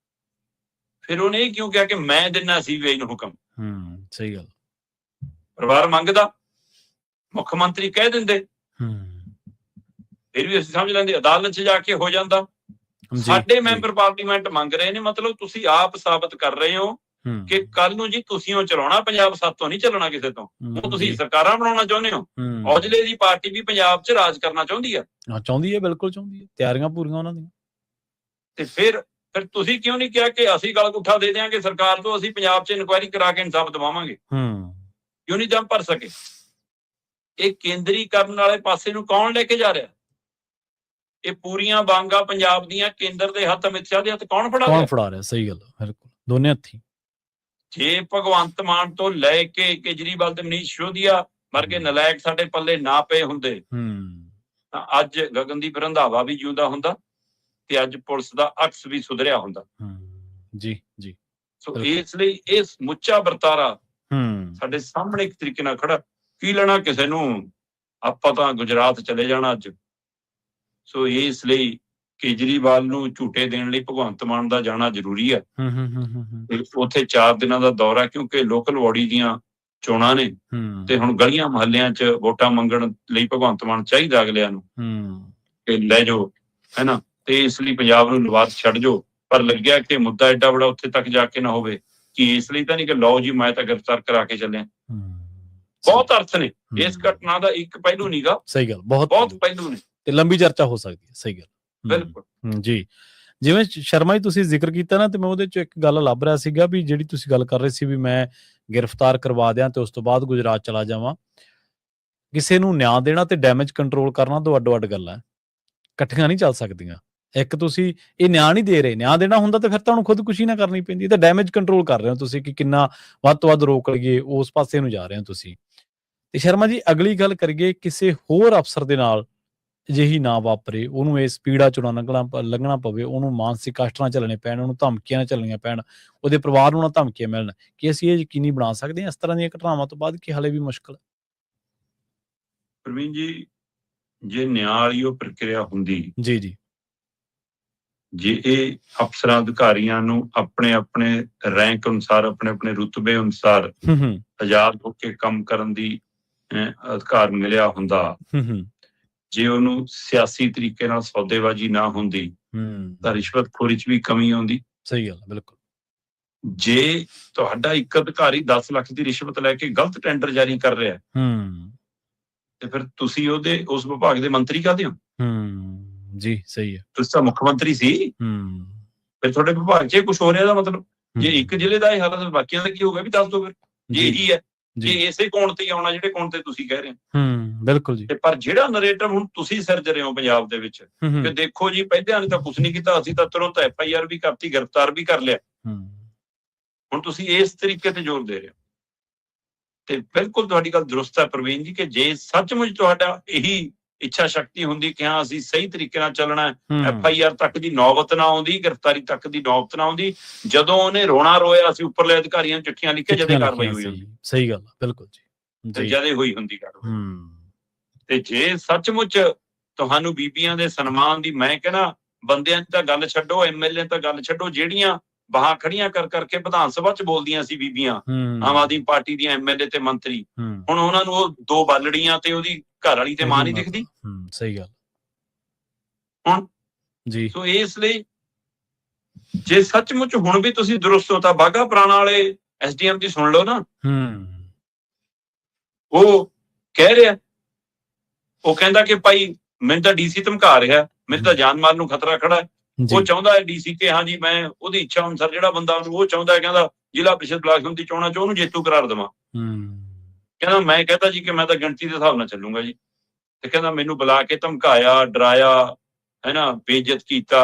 Speaker 2: ਫਿਰ ਉਹਨੇ ਇਹ ਕਿਉਂ ਕਿਹਾ ਕਿ ਮੈਂ ਦਿੰਨਾ CBI ਨੂੰ ਹੁਕਮ? ਸਹੀ ਗੱਲ। ਪਰਿਵਾਰ ਮੰਗਦਾ, ਮੁੱਖ ਮੰਤਰੀ ਕਹਿ ਦਿੰਦੇ, ਫਿਰ ਵੀ ਅਸੀਂ ਸਮਝ ਲੈਂਦੇ, ਅਦਾਲਤ 'ਚ ਜਾ ਕੇ ਹੋ ਜਾਂਦਾ। ਸਾਡੇ ਮੈਂਬਰ ਪਾਰਲੀਮੈਂਟ ਮੰਗ ਰਹੇ ਨੇ, ਮਤਲਬ ਤੁਸੀਂ ਆਪ ਸਾਬਤ ਕਰ ਰਹੇ ਹੋ ਕਿ ਕੱਲ ਨੂੰ ਜੀ ਤੁਸੀਂ ਉਹ ਚਲਾਉਣਾ ਪੰਜਾਬ, ਸਾਤੋਂ ਨਹੀਂ ਚੱਲਣਾ ਕਿਸੇ ਤੋਂ। ਹੁਣ ਤੁਸੀਂ ਸਰਕਾਰਾਂ ਬਣਾਉਣਾ ਚਾਹੁੰਦੇ ਹੋ, ਔਜਲੇ ਦੀ ਪਾਰਟੀ ਵੀ ਪੰਜਾਬ 'ਚ ਰਾਜ ਕਰਨਾ ਚਾਹੁੰਦੀ ਆ।
Speaker 1: ਚਾਹੁੰਦੀ ਹੈ, ਬਿਲਕੁਲ ਚਾਹੁੰਦੀ ਹੈ, ਤਿਆਰੀਆਂ ਪੂਰੀਆਂ ਉਹਨਾਂ ਦੀਆਂ।
Speaker 2: ਤੇ ਫਿਰ ਤੁਸੀਂ ਕਿਉਂ ਨਹੀਂ ਕਿਹਾ ਕਿ ਅਸੀਂ ਗਲਗੁੱਠਾ ਦੇ ਦਿਆਂਗੇ ਸਰਕਾਰ ਤੋਂ, ਅਸੀਂ ਪੰਜਾਬ 'ਚ ਇਨਕੁਆਇਰੀ ਕਰਾ ਕੇ ਇਨਸਾਫ ਦਿਵਾਵਾਂਗੇ? ਕਿਉਂ ਨਹੀਂ ਜੰਮ ਭਰ ਸਕੇ? ਇਹ ਕੇਂਦਰੀਕਰਨ ਵਾਲੇ ਪਾਸੇ ਨੂੰ ਕੌਣ ਲੈ ਕੇ ਜਾ ਰਿਹਾ? ਇਹ ਪੂਰੀਆਂ ਵਾਂਗਾ ਪੰਜਾਬ ਦੀਆਂ ਕੇਂਦਰ ਦੇ ਹੱਥ, ਅਮਿਤ ਸ਼ਾਹ ਦੇ ਹੱਥ ਕੌਣ ਫੜਾ ਰਿਹਾ?
Speaker 1: ਸਹੀ ਗੱਲ, ਬਿਲਕੁਲ, ਦੋਨੇ ਹੱਥੀ।
Speaker 2: ਜੇ ਭਗਵੰਤ ਮਾਨ ਤੋਂ ਲੈ ਕੇ ਕੇਜਰੀਵਾਲ ਤੇ ਮਨੀਸ਼ ਸਿਸੋਦੀਆ ਵਰਗੇ ਨਲਾਇਕ ਸਾਡੇ ਪੱਲੇ ਨਾ ਪਏ ਹੁੰਦੇ ਤਾਂ ਅੱਜ ਗਗਨਦੀਪ ਰੰਧਾਵਾ ਵੀ ਜਿਉਂਦਾ ਹੁੰਦਾ ਤੇ ਅੱਜ ਪੁਲਿਸ ਦਾ ਅਕਸ ਵੀ ਸੁਧਰਿਆ ਹੁੰਦਾ।
Speaker 1: ਜੀ ਜੀ।
Speaker 2: ਸੋ ਇਸ ਲਈ ਇਹ ਸਮੁੱਚਾ ਵਰਤਾਰਾ ਸਾਡੇ ਸਾਹਮਣੇ ਇੱਕ ਤਰੀਕੇ ਨਾਲ ਖੜਾ। ਕੀ ਲੈਣਾ ਕਿਸੇ ਨੂੰ, ਆਪਾਂ ਤਾਂ ਗੁਜਰਾਤ ਚਲੇ ਜਾਣਾ ਅੱਜ। ਸੋ ਇਸ ਲਈ ਕੇਜਰੀਵਾਲ ਨੂੰ ਝੂਟੇ ਦੇਣ ਲਈ ਭਗਵੰਤ ਮਾਨ ਦਾ ਜਾਣਾ ਜ਼ਰੂਰੀ ਹੈ। ਉੱਥੇ 4 ਦਿਨਾਂ ਦਾ ਦੌਰਾ, ਕਿਉਂਕਿ ਲੋਕਲ ਬਾਡੀ ਦੀਆਂ ਚੋਣਾਂ ਨੇ ਤੇ ਹੁਣ ਗਲੀਆਂ ਮੁਹੱਲਿਆਂ 'ਚ ਵੋਟਾਂ ਮੰਗਣ ਲਈ ਭਗਵੰਤ ਮਾਨ ਚਾਹੀਦਾ ਅਗਲਿਆਂ ਨੂੰ ਕਿ ਲੈ ਜਾਓ, ਹੈ ਨਾ। ਤੇ ਇਸ ਲਈ ਪੰਜਾਬ ਨੂੰ ਲਵਾਤ ਛੱਡ ਜਾਓ। ਪਰ ਲੱਗਿਆ ਕਿ ਮੁੱਦਾ ਐਡਾ ਬੜਾ ਉੱਥੇ ਤੱਕ ਜਾ ਕੇ ਨਾ ਹੋਵੇ ਕਿ ਇਸ ਲਈ ਤਾਂ ਨਹੀਂ ਕਿ ਲਓ ਜੀ ਮੈਂ ਤਾਂ ਗ੍ਰਿਫਤਾਰ ਕਰਾ ਕੇ ਚੱਲਿਆ। ਬਹੁਤ ਅਰਥ ਨੇ ਇਸ ਘਟਨਾ ਦਾ, ਇੱਕ ਪਹਿਲੂ ਨੀਗਾ।
Speaker 1: ਸਹੀ ਗੱਲ, ਬਹੁਤ
Speaker 2: ਪਹਿਲੂ ਨੇ
Speaker 1: ਤੇ ਲੰਬੀ ਚਰਚਾ ਹੋ ਸਕਦੀ ਹੈ। ਸਹੀ ਗੱਲ,
Speaker 2: ਬਿਲਕੁਲ
Speaker 1: ਜੀ। ਜਿਵੇਂ ਸ਼ਰਮਾ ਜੀ ਤੁਸੀਂ ਜ਼ਿਕਰ ਕੀਤਾ ਨਾ, ਤੇ ਮੈਂ ਉਹਦੇ 'ਚ ਇੱਕ ਗੱਲ ਲੱਭ ਰਿਹਾ ਸੀਗਾ ਵੀ ਜਿਹੜੀ ਤੁਸੀਂ ਗੱਲ ਕਰ ਰਹੇ ਸੀ ਵੀ ਮੈਂ ਗ੍ਰਿਫਤਾਰ ਕਰਵਾ ਦਿਆਂ ਤੇ ਉਸ ਤੋਂ ਬਾਅਦ ਗੁਜਰਾਤ ਚਲਾ ਜਾਵਾਂ। ਕਿਸੇ ਨੂੰ ਨਿਆਂ ਦੇਣਾ ਤੇ ਡੈਮੇਜ ਕੰਟਰੋਲ ਕਰਨਾ ਦੋ ਅੱਡੋ-ਅੱਡ ਗੱਲਾਂ, ਇਕੱਠੀਆਂ ਨਹੀਂ ਚੱਲ ਸਕਦੀਆਂ। ਇੱਕ ਤੁਸੀਂ ਇਹ ਨਿਆਂ ਨਹੀਂ ਦੇ ਰਹੇ, ਨਿਆਂ ਦੇਣਾ ਹੁੰਦਾ ਤੇ ਫਿਰ ਤੁਹਾਨੂੰ ਖੁਦਕੁਸ਼ੀ ਨਾ ਕਰਨੀ ਪੈਂਦੀ। ਤਾਂ ਡੈਮੇਜ ਕੰਟਰੋਲ ਕਰ ਰਹੇ ਹੋ ਤੁਸੀਂ ਕਿ ਕਿੰਨਾ ਵੱਧ ਤੋਂ ਵੱਧ ਰੋਕ ਲਈਏ, ਉਸ ਪਾਸੇ ਨੂੰ ਜਾ ਰਹੇ ਹੋ ਤੁਸੀਂ। ਤੇ ਸ਼ਰਮਾ ਜੀ, ਅਗਲੀ ਗੱਲ ਕਰੀਏ, ਕਿਸੇ ਹੋਰ ਅਫਸਰ ਦੇ ਨਾਲ ਅਜਿਹੀ ਨਾ ਵਾਪਰੇ, ਉਹਨੂੰ ਇਸ ਪੀੜਾ ਚੋਂ ਲੰਘਣਾ ਪਵੇ, ਉਹਨੂੰ ਮਾਨਸਿਕ ਕਸ਼ਟ ਨਾ ਝੱਲਣੇ ਪੈਣ, ਉਹਨੂੰ ਧਮਕੀਆਂ ਨਾ ਝੱਲਣੀਆਂ ਪੈਣ, ਉਹਦੇ ਪਰਿਵਾਰ ਨੂੰ ਨਾ ਧਮਕੀਆਂ ਮਿਲਣ। ਕਿ ਅਸੀਂ ਇਹ ਯਕੀਨੀ ਬਣਾ ਸਕਦੇ ਹਾਂ ਇਸ ਤਰ੍ਹਾਂ ਦੀਆਂ ਘਟਨਾਵਾਂ ਤੋਂ ਬਾਅਦ ਕਿ ਹਾਲੇ ਵੀ ਮੁਸ਼ਕਲ?
Speaker 2: ਪ੍ਰਵੀਨ ਜੀ, ਜੇ ਨਿਆਂ ਵਾਲੀ ਉਹ ਪ੍ਰਕਿਰਿਆ ਹੁੰਦੀ,
Speaker 1: ਜੀ,
Speaker 2: ਜੇ ਇਹ ਅਫਸਰਾਂ ਅਧਿਕਾਰੀਆਂ ਨੂੰ ਆਪਣੇ ਆਪਣੇ ਰੈਂਕ ਅਨੁਸਾਰ, ਆਪਣੇ ਆਪਣੇ ਰੁਤਬੇ ਅਨੁਸਾਰ ਆਜ਼ਾਦ ਹੋ ਕੇ ਕੰਮ ਕਰਨ ਦੀ ਅਧਿਕਾਰ ਮਿਲਿਆ ਹੁੰਦਾ, ਜੇ ਉਹਨੂੰ ਸਿਆਸੀ ਤਰੀਕੇ ਨਾਲ ਸੌਦੇਬਾਜ਼ੀ ਨਾ ਹੁੰਦੀ ਤਾਂ ਰਿਸ਼ਵਤਖੋਰੀ 'ਚ ਵੀ ਕਮੀ ਆਉਂਦੀ।
Speaker 1: ਸਹੀ ਗੱਲ, ਬਿਲਕੁਲ।
Speaker 2: ਜੇ ਤੁਹਾਡਾ ਇੱਕ ਅਧਿਕਾਰੀ 10 ਲੱਖ ਦੀ ਰਿਸ਼ਵਤ ਲੈ ਕੇ ਗਲਤ ਟੈਂਡਰ ਜਾਰੀ ਕਰ ਰਿਹਾ ਤੇ ਫਿਰ ਤੁਸੀਂ ਉਸ ਵਿਭਾਗ ਦੇ ਮੰਤਰੀ ਕਾਹਦੇ ਹੋ?
Speaker 1: ਜੀ, ਸਹੀ ਹੈ।
Speaker 2: ਤੁਸੀਂ ਤਾਂ ਮੁੱਖ ਮੰਤਰੀ ਸੀ। ਫਿਰ ਤੁਹਾਡੇ ਵਿਭਾਗ 'ਚ ਕੁਝ ਹੋ ਰਿਹਾ ਦਾ ਮਤਲਬ, ਜੇ ਇੱਕ ਜ਼ਿਲ੍ਹੇ ਦਾ ਇਹ ਹਾਲ ਹੈ ਬਾਕੀਆਂ ਦਾ ਕੀ ਹੋਗਾ ਵੀ ਦੱਸ ਦਿਓ। ਫਿਰ ਜੇ ਇਹੀ ਹੈ, ਜੇ ਇਸੇ ਕੋਣ ਤੇ ਆਉਣਾ ਜਿਹੜੇ ਕੋਣ ਤੇ ਤੁਸੀਂ ਕਹਿ ਰਹੇ ਹੋ।
Speaker 1: ਬਿਲਕੁਲ ਜੀ।
Speaker 2: ਪਰ ਜਿਹੜਾ ਨਰੇਟਿਵ ਹੁਣ ਤੁਸੀਂ ਸਿਰਜ ਰਹੇ ਹੋ ਪੰਜਾਬ ਦੇ ਵਿੱਚ ਕਿ ਦੇਖੋ ਜੀ ਪਹਿਲਿਆਂ ਨੇ ਤਾਂ ਕੁਝ ਨਹੀਂ ਕੀਤਾ, ਅਸੀਂ ਤਾਂ ਤੁਰੰਤ FIR ਵੀ ਕਰਤੀ, ਗ੍ਰਿਫਤਾਰ ਵੀ ਕਰ ਲਿਆ। ਹੁਣ ਤੁਸੀਂ ਇਸ ਤਰੀਕੇ ਤੇ ਜ਼ੋਰ ਦੇ ਰਹੇ ਹੋ ਤੇ ਬਿਲਕੁਲ ਤੁਹਾਡੀ ਗੱਲ ਦਰੁਸਤ ਹੈ ਪ੍ਰਵੀਨ ਜੀ, ਕਿ ਜੇ ਸੱਚਮੁੱਚ ਤੁਹਾਡਾ ਇਹੀ ਇੱਛਾ ਸ਼ਕਤੀ ਹੁੰਦੀ ਕਿ ਹਾਂ ਅਸੀਂ ਸਹੀ ਤਰੀਕੇ ਨਾਲ ਚੱਲਣਾ, FIR ਤੱਕ ਦੀ ਨੌਬਤ ਨਾ ਆਉਂਦੀ, ਗ੍ਰਿਫਤਾਰੀ ਤੱਕ ਦੀ ਨੌਬਤ ਨਾ ਆਉਂਦੀ, ਜਦੋਂ ਉਹਨੇ ਰੋਣਾ ਰੋਇਆ ਅਸੀਂ ਉੱਪਰਲੇ ਅਧਿਕਾਰੀਆਂ ਨੂੰ ਚਿੱਠੀਆਂ ਲਿਖ ਕੇ ਜਦੇ ਕਾਰਵਾਈ ਹੋਈ ਹੁੰਦੀ।
Speaker 1: ਸਹੀ ਗੱਲ, ਬਿਲਕੁਲ ਜੀ,
Speaker 2: ਤੇ ਜਦੇ ਹੋਈ ਹੁੰਦੀ ਕਾਰਵਾਈ। ਤੇ ਜੇ ਸੱਚਮੁੱਚ ਤੁਹਾਨੂੰ ਬੀਬੀਆਂ ਦੇ ਸਨਮਾਨ ਦੀ, ਮੈਂ ਕਹਿੰਦਾ ਬੰਦਿਆਂ ਦੀ ਤਾਂ ਗੱਲ ਛੱਡੋ, MLA ਤਾਂ ਗੱਲ ਛੱਡੋ, ਜਿਹੜੀਆਂ ਬਾਹਾਂ ਖੜੀਆਂ ਕਰ ਕਰਕੇ ਵਿਧਾਨ ਸਭਾ 'ਚ ਬੋਲਦੀਆਂ ਸੀ ਬੀਬੀਆਂ, ਆਮ ਆਦਮੀ ਪਾਰਟੀ ਦੀਆਂ MLA ਤੇ ਮੰਤਰੀ, ਹੁਣ ਉਹਨਾਂ ਨੂੰ ਉਹ 2 ਬਾਲੜੀਆਂ ਤੇ ਉਹਦੀ ਘਰ ਵਾਲੀ ਤੇ ਮਾਂ ਨਹੀਂ ਦਿਖਦੀ।
Speaker 1: ਸਹੀ ਗੱਲ
Speaker 2: ਹੁਣ ਜੀ। ਸੋ ਇਸ ਲਈ ਜੇ ਸੱਚਮੁੱਚ ਹੁਣ ਵੀ ਤੁਸੀਂ ਦਰੁਸਤ ਹੋ ਤਾਂ ਬਾਘਾ ਪੁਰਾਣਾ ਵਾਲੇ SDM ਦੀ ਸੁਣ ਲਓ ਨਾ। ਉਹ ਕਹਿ ਰਿਹਾ, ਉਹ ਕਹਿੰਦਾ ਕਿ ਭਾਈ ਮੈਨੂੰ ਤਾਂ DC ਧਮਕਾ ਰਿਹਾ, ਮੇਰੇ ਤਾਂ ਜਾਨ ਮਾਲ ਨੂੰ ਖਤਰਾ ਖੜਾ ਹੈ। ਉਹ ਚਾਹੁੰਦਾ ਹੈ DC ਕਿ ਹਾਂ ਜੀ ਮੈਂ ਉਹਦੀ ਇੱਛਾ ਅਨੁਸਾਰ ਜਿਹੜਾ ਬੰਦਾ ਉਹ ਚਾਹੁੰਦਾ ਹੈ, ਕਹਿੰਦਾ ਜ਼ਿਲ੍ਹਾ ਪ੍ਰੀਸ਼ਦ ਬਲਾਕ ਸਮਿਤੀ ਚੋਣਾਂ 'ਚ ਉਹਨੂੰ ਜੇਤੂ ਕਰਾਰ ਦੇਵਾਂ। ਕਹਿੰਦਾ ਮੈਂ ਕਹਤਾ ਜੀ ਕਿ ਮੈਂ ਤਾਂ ਗਿਣਤੀ ਦੇ ਹਿਸਾਬ ਨਾਲ ਚੱਲੂੰਗਾ ਜੀ। ਤੇ ਕਹਿੰਦਾ ਮੈਨੂੰ ਬੁਲਾ ਕੇ ਧਮਕਾਇਆ, ਡਰਾਇਆ, ਹੈ ਨਾ, ਬੇਇੱਜ਼ਤ ਕੀਤਾ।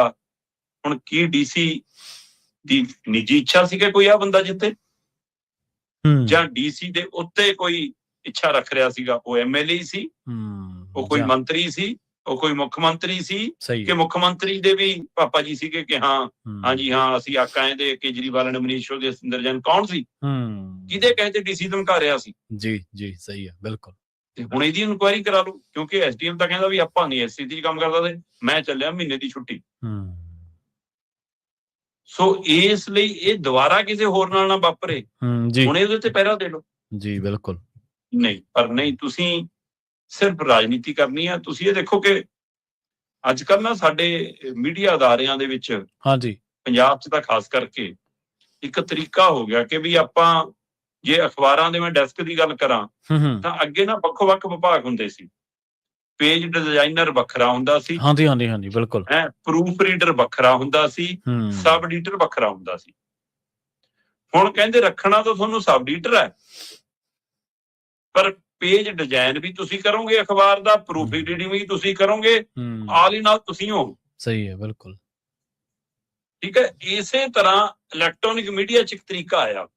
Speaker 2: ਹੁਣ ਕੀ DC ਦੀ ਨਿੱਜੀ ਇੱਛਾ ਸੀ ਕਿ ਕੋਈ ਆ ਬੰਦਾ ਜਿੱਤੇ, ਜਾਂ DC ਦੇ ਉੱਤੇ ਕੋਈ ਇੱਛਾ ਰੱਖ ਰਿਹਾ ਸੀਗਾ? ਉਹ MLA ਸੀ, ਉਹ ਕੋਈ ਮੰਤਰੀ ਸੀ, ਉਹ ਕੋਈ ਮੁੱਖ ਮੰਤਰੀ ਸੀ ਕਿ ਮੁੱਖ ਮੰਤਰੀ ਦੇ ਵੀ ਪਾਪਾ ਜੀ ਸੀਗੇ ਕਿ ਹਾਂ ਜੀ ਹਾਂ ਅਸੀਂ ਆਕਾ ਇਹਦੇ ਕੇਜਰੀਵਾਲ ਨੇ, ਮਨੀਸ਼ ਸਿਸੋਦੀਆ, ਸਤਿੰਦਰ ਜੈਨ, ਕੌਣ ਸੀ ਕਿਹਦੇ ਕਹੇ ਤੇ DC ਧਮਕਾ ਰਿਹਾ ਸੀ?
Speaker 1: ਜੀ ਸਹੀ ਹੈ, ਬਿਲਕੁਲ।
Speaker 2: ਤੇ ਹੁਣ ਇਹਦੀ ਇਨਕੁਆਇਰੀ ਕਰਾ ਲਓ, ਕਿਉਂਕਿ SDM ਤਾਂ ਕਹਿੰਦਾ ਵੀ ਆਪਾਂ ਨਹੀਂ ਇਸ ਸਥਿਤੀ 'ਚ ਕੰਮ ਕਰਦਾ ਤੇ ਮੈਂ ਚੱਲਿਆ ਮਹੀਨੇ ਦੀ ਛੁੱਟੀ। ਸੋ ਇਸ ਲਈ ਇਹ ਦੁਬਾਰਾ ਕਿਸੇ ਹੋਰ ਨਾਲ ਨਾ ਵਾਪਰੇ, ਹੁਣ ਇਹਦੇ ਤੇ ਪਹਿਰਾ ਦੇ ਲਓ
Speaker 1: ਜੀ। ਬਿਲਕੁਲ
Speaker 2: ਨਹੀਂ, ਪਰ ਨਹੀਂ, ਤੁਸੀਂ ਸਿਰਫ ਰਾਜਨੀਤੀ ਕਰਨੀ ਹੈ। ਤੁਸੀਂ ਇਹ ਦੇਖੋ ਕਿ ਅੱਜ ਕੱਲ੍ਹ ਨਾ ਸਾਡੇ ਮੀਡੀਆ ਅਦਾਰਿਆਂ ਦੇ ਵਿੱਚ, ਪੰਜਾਬ 'ਚ ਤਾਂ ਖਾਸ ਕਰਕੇ, ਇੱਕ ਤਰੀਕਾ ਹੋ ਗਿਆ ਕਿ ਵੀ ਆਪਾਂ ਜੇ ਅਖਬਾਰਾਂ ਦੇ ਮੈਂ ਡੈਸਕ ਦੀ ਗੱਲ ਕਰਾਂ ਤਾਂ ਅੱਗੇ ਨਾ ਵੱਖੋ-ਵੱਖ ਵਿਭਾਗ ਹੁੰਦੇ ਸੀ। ਪੇਜ ਡਿਜ਼ਾਈਨਰ ਵੱਖਰਾ ਹੁੰਦਾ ਸੀ,
Speaker 1: ਹਾਂਜੀ, ਬਿਲਕੁਲ।
Speaker 2: ਪ੍ਰੂਫ ਰੀਡਰ ਵੱਖਰਾ ਹੁੰਦਾ ਸੀ, ਸਬ ਐਡੀਟਰ ਵੱਖਰਾ ਹੁੰਦਾ ਸੀ। ਹੁਣ ਕਹਿੰਦੇ ਰੱਖਣਾ ਤਾਂ ਤੁਹਾਨੂੰ ਸਬ ਐਡੀਟਰ ਹੈ, ਪਰ ਪੇਜ ਡਿਜ਼ਾਈਨ ਵੀ ਤੁਸੀਂ ਕਰੋਗੇ ਅਖਬਾਰ ਦਾ, ਪ੍ਰੂਫ ਰੀਡਿੰਗ ਵੀ ਤੁਸੀਂ ਕਰੋਗੇ, ਆਲ ਇਨ ਆਲ ਤੁਸੀਂ ਹੋ।
Speaker 1: ਸਹੀ ਹੈ, ਬਿਲਕੁਲ
Speaker 2: ਠੀਕ ਹੈ। ਇਸੇ ਤਰ੍ਹਾਂ ਇਲੈਕਟ੍ਰੋਨਿਕ ਮੀਡੀਆ 'ਚ ਇੱਕ ਤਰੀਕਾ ਆਇਆ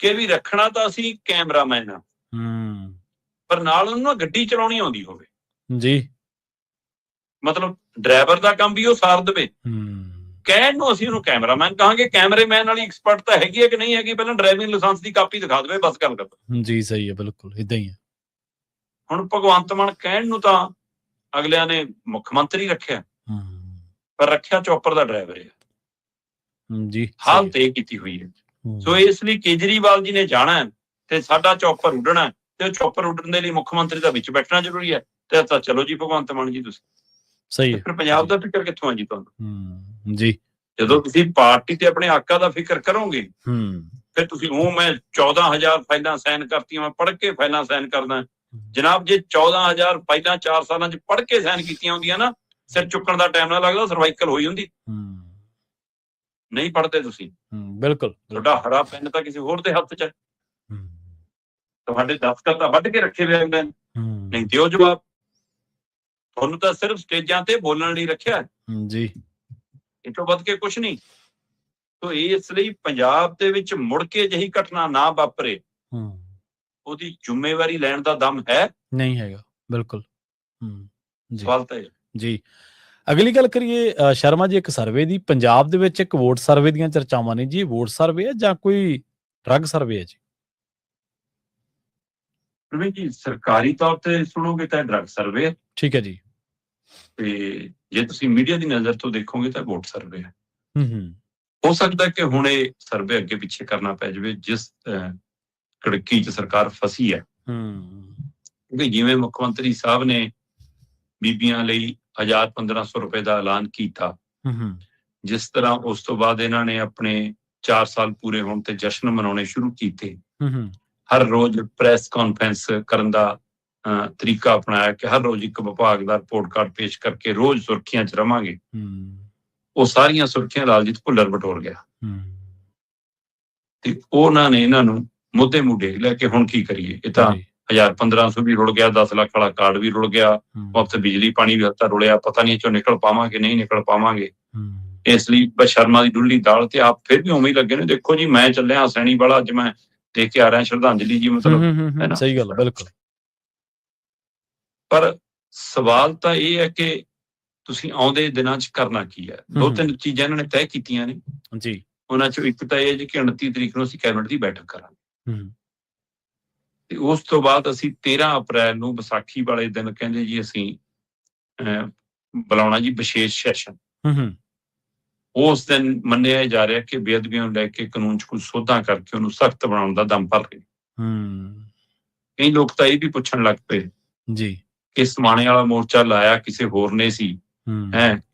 Speaker 2: ਕਿ ਵੀ ਰੱਖਣਾ ਤਾਂ ਅਸੀਂ ਕੈਮਰਾਮੈਨ ਆ, ਪਰ ਨਾਲ ਉਹਨੂੰ ਗੱਡੀ ਚਲਾਉਣੀ ਆਉਂਦੀ ਹੋਵੇ
Speaker 1: ਜੀ,
Speaker 2: ਮਤਲਬ ਡਰਾਈਵਰ ਦਾ ਕੰਮ ਵੀ ਉਹ ਸਾਰ ਦੇਵੇ। ਕਹਿਣ ਨੂੰ ਅਸੀਂ ਉਹਨੂੰ ਕੈਮਰਾਮੈਨ ਕਹਾਂਗੇ, ਕੈਮਰਾਮੈਨ ਵਾਲੀ ਐਕਸਪਰਟ ਤਾਂ ਹੈਗੀ ਹੈ ਕਿ ਨਹੀਂ ਹੈਗੀ, ਪਹਿਲਾਂ ਡਰਾਈਵਿੰਗ ਲਾਇਸੈਂਸ ਦੀ ਕਾਪੀ ਦਿਖਾ ਦੇਵੇ, ਬਸ ਗੱਲ ਕਰ।
Speaker 1: ਜੀ ਸਹੀ ਹੈ, ਬਿਲਕੁਲ ਇਦਾਂ ਹੀ ਹੈ। ਹੁਣ
Speaker 2: ਭਗਵੰਤ ਮਾਨ ਕਹਿਣ ਨੂੰ ਤਾਂ ਅਗਲਿਆਂ ਨੇ ਮੁੱਖ ਮੰਤਰੀ ਰੱਖਿਆ, ਪਰ ਰੱਖਿਆ ਚੌਪਰ ਦਾ ਡਰਾਈਵਰ ਹੈ ਜੀ, ਹਾਲਤ ਇਹ ਕੀਤੀ ਹੋਈ ਹੈ। ਸੋ ਇਸ ਲਈ ਕੇਜਰੀਵਾਲ ਜੀ ਨੇ ਜਾਣਾ ਤੇ ਸਾਡਾ ਚੌਪਰ ਉੱਡਣਾ, ਤੇ ਚੌਪਰ ਉੱਡਣ ਦੇ ਲਈ ਮੁੱਖ ਮੰਤਰੀ ਦਾ ਵਿੱਚ ਬੈਠਣਾ ਜ਼ਰੂਰੀ ਹੈ। ਤੇ ਤਾਂ ਚਲੋ ਜੀ ਭਗਵੰਤ ਮਾਨ ਜੀ ਤੁਸੀਂ
Speaker 1: ਸਹੀ ਹੈ।
Speaker 2: ਫਿਰ ਪੰਜਾਬ ਦਾ ਫਿਕਰ ਕਿੱਥੋਂ ਆ ਜੀ ਤੁਹਾਨੂੰ?
Speaker 1: ਜੀ,
Speaker 2: ਜਦੋਂ ਤੁਸੀਂ ਪਾਰਟੀ ਤੇ ਆਪਣੇ ਆਕਾ ਦਾ ਫਿਕਰ ਕਰੋਗੇ, ਫਿਰ ਤੁਸੀਂ ਮੈਂ 14,000 ਫਾਈਲਾਂ ਸਾਈਨ ਕਰਤੀਆਂ, ਮੈਂ ਪੜ੍ਹ ਕੇ ਫਾਈਲਾਂ ਸਾਈਨ ਕਰਦਾ। ਜਨਾਬ ਜੇ 14,000 ਫਾਈਲਾਂ 4 ਸਾਲਾਂ 'ਚ ਪੜ੍ਹ ਕੇ ਸਾਈਨ ਕੀਤੀਆਂ ਹੁੰਦੀਆਂ ਨਾ, ਸਿਰ ਚੁੱਕਣ ਦਾ ਟਾਈਮ ਨਾ ਲੱਗਦਾ, ਸਰਵਾਈਕਲ ਹੋਈ ਹੁੰਦੀ। ਨਹੀਂ ਪੜ੍ਹਦੇ ਤੁਸੀਂ,
Speaker 1: ਬਿਲਕੁਲ।
Speaker 2: ਤੁਹਾਡਾ ਹਰਾ ਪੈਨ ਤਾਂ ਕਿਸੇ ਹੋਰ ਦੇ ਹੱਥ 'ਚ ਹੈ, ਤੁਹਾਡੇ ਦਫ਼ਤਰ ਤਾਂ ਵੱਢ ਕੇ ਰੱਖੇ ਹੋਏ ਹੁੰਦੇ ਨੇ। ਨਹੀਂ ਦਿਓ ਜਵਾਬ, ਤੁਹਾਨੂੰ ਤਾਂ ਸਿਰਫ ਸਟੇਜਾਂ ਤੇ ਬੋਲਣ ਲਈ ਰੱਖਿਆ
Speaker 1: ਜੀ,
Speaker 2: ਇਹ ਤੋਂ ਵੱਧ ਕੇ ਕੁਛ ਨਹੀਂ। ਤੋ ਇਸ ਲਈ ਪੰਜਾਬ ਦੇ ਵਿੱਚ ਮੁੜ ਕੇ ਅਜਿਹੀ ਘਟਨਾ ਨਾ ਵਾਪਰੇ, ਉਹਦੀ ਜ਼ਿੰਮੇਵਾਰੀ ਲੈਣ ਦਾ ਦਮ ਹੈ?
Speaker 1: ਨਹੀਂ ਹੈਗਾ, ਬਿਲਕੁਲ।
Speaker 2: ਸਵਾਲ ਤਾਂ
Speaker 1: ਜੀ। ਅਗਲੀ ਗੱਲ ਕਰੀਏ ਸ਼ਰਮਾ ਜੀ, ਇੱਕ ਸਰਵੇ ਦੀ। ਪੰਜਾਬ ਦੇ ਵਿੱਚ ਇੱਕ ਵੋਟ ਸਰਵੇ ਦੀਆਂ ਚਰਚਾਵਾਂ ਨੇ ਜੀ, ਵੋਟ ਸਰਵੇ ਹੈ ਜਾਂ ਕੋਈ ਡਰੱਗ ਸਰਵੇ ਹੈ ਜੀ?
Speaker 2: ਜੀ ਸਰਕਾਰੀ ਤੌਰ ਤੇ ਸੁਣੋਗੇ ਤਾਂ ਡਰੱਗ ਸਰਵੇ ਹੈ।
Speaker 1: ਠੀਕ ਹੈ ਜੀ।
Speaker 2: ਤੇ ਜੇ ਤੁਸੀਂ ਮੀਡੀਆ ਦੀ ਨਜ਼ਰ ਤੋਂ ਦੇਖੋਗੇ ਤਾਂ ਵੋਟ ਸਰਵੇ ਹੈ। ਹੋ ਸਕਦਾ ਕਿ ਹੁਣ ਇਹ ਸਰਵੇ ਅੱਗੇ ਪਿੱਛੇ ਕਰਨਾ ਪੈ ਜਾਵੇ, ਜਿਸ ਕੜਕੀ 'ਚ ਸਰਕਾਰ ਫਸੀ ਹੈ। ਕਿਉਂਕਿ ਜਿਵੇਂ ਮੁੱਖ ਮੰਤਰੀ ਸਾਹਿਬ ਨੇ ਬੀਬੀਆਂ ਲਈ 1,000-1,500 ਰੁਪਏ ਦਾ ਐਲਾਨ ਕੀਤਾ, ਜਿਸ ਤਰ੍ਹਾਂ ਉਸ ਤੋਂ ਬਾਅਦ ਇਹਨਾਂ ਨੇ ਆਪਣੇ 4 ਸਾਲ ਪੂਰੇ ਹੋਣ ਤੇ ਜਸ਼ਨ ਮਨਾਉਣੇ ਸ਼ੁਰੂ ਕੀਤੇ। ਹਰ ਰੋਜ਼ ਪ੍ਰੈਸ ਕਾਨਫਰੰਸ ਕਰਨ ਦਾ ਤਰੀਕਾ ਅਪਣਾਇਆ ਕਿ ਹਰ ਰੋਜ਼ ਇੱਕ ਵਿਭਾਗ ਦਾ ਰਿਪੋਰਟ ਕਾਰਡ ਪੇਸ਼ ਕਰਕੇ ਰੋਜ਼ ਸੁਰਖੀਆਂ 'ਚ ਰਵਾਂਗੇ। ਉਹ ਸਾਰੀਆਂ ਸੁਰਖੀਆਂ ਲਾਲਜੀਤ ਭੁੱਲਰ ਬਟੋਰ ਗਿਆ ਤੇ ਉਹਨਾਂ ਨੇ ਇਹਨਾਂ ਨੂੰ ਮੁੱਦੇ ਮੁੱਢੇ ਲੈ ਕੇ ਹੁਣ ਕੀ ਕਰੀਏ, ਇਹ ਤਾਂ 1,000-1,500 ਵੀ ਰੁਲ ਗਿਆ, 10 ਲੱਖ ਵਾਲਾ ਕਾਰਡ ਵੀ ਰੁਲ ਗਿਆ, ਮੁਫ਼ਤ ਬਿਜਲੀ ਪਾਣੀ ਵੀ ਹੱਥਾਂ ਰੁਲਿਆ, ਪਤਾ ਨਹੀਂ ਚੋਂ ਨਿਕਲ ਪਾਵਾਂਗੇ ਨਹੀਂ ਨਿਕਲ ਪਾਵਾਂਗੇ। ਇਸ ਲਈ ਸ਼ਰਮਾ ਦੀ ਡੁੱਲੀ ਦਾਲ ਤੇ ਆਪ ਫਿਰ ਵੀ ਉਵੇਂ ਹੀ ਲੱਗੇ ਨੇ। ਦੇਖੋ ਜੀ ਮੈਂ ਚੱਲਿਆ ਸੈਣੀ ਵਾਲਾ, ਅੱਜ ਮੈਂ ਦੇਖ ਕੇ ਆ ਰਿਹਾ ਸ਼ਰਧਾਂਜਲੀ ਜੀ, ਮਤਲਬ
Speaker 1: ਸਹੀ ਗੱਲ, ਬਿਲਕੁਲ।
Speaker 2: ਪਰ ਸਵਾਲ ਤਾਂ ਇਹ ਹੈ ਕਿ ਤੁਸੀਂ ਆਉਂਦੇ ਦਿਨਾਂ 'ਚ ਕਰਨਾ ਕੀ ਹੈ। 2-3 ਚੀਜ਼ਾਂ ਇਹਨਾਂ ਨੇ ਤੈਅ ਕੀਤੀਆਂ ਨੇ
Speaker 1: ਜੀ।
Speaker 2: ਉਹਨਾਂ 'ਚੋਂ ਇੱਕ ਤਾਂ ਇਹ ਜੀ ਕਿ 29 ਤਰੀਕ ਨੂੰ ਅਸੀਂ ਕੈਬਨਿਟ ਦੀ ਬੈਠਕ ਕਰਾਂਗੇ ਤੇ ਉਸ ਤੋਂ ਬਾਅਦ ਅਸੀਂ 13 ਅਪ੍ਰੈਲ ਨੂੰ ਵਿਸਾਖੀ ਵਾਲੇ ਦਿਨ ਕਹਿੰਦੇ ਜੀ ਅਸੀਂ ਬੁਲਾਉਣਾ ਜੀ ਵਿਸ਼ੇਸ਼ ਸੈਸ਼ਨ। ਉਸ ਦਿਨ ਮੰਨਿਆ ਜਾ ਰਿਹਾ ਕਿ ਬੇਅਦਬੀਆਂ ਨੂੰ ਲੈ ਕੇ ਕਾਨੂੰਨ 'ਚ ਕੁਝ ਸੋਧਾਂ ਕਰਕੇ ਉਹਨੂੰ ਸਖਤ ਬਣਾਉਣ ਦਾ ਦਮ ਭਰ ਰਹੇ। ਕਈ ਲੋਕ ਤਾਂ ਇਹ ਵੀ ਪੁੱਛਣ ਲੱਗ ਪਏ
Speaker 1: ਜੀ
Speaker 2: ਕਿ ਸਮਾਣੇ ਵਾਲਾ ਮੋਰਚਾ ਲਾਇਆ ਕਿਸੇ ਹੋਰ ਨੇ ਸੀ,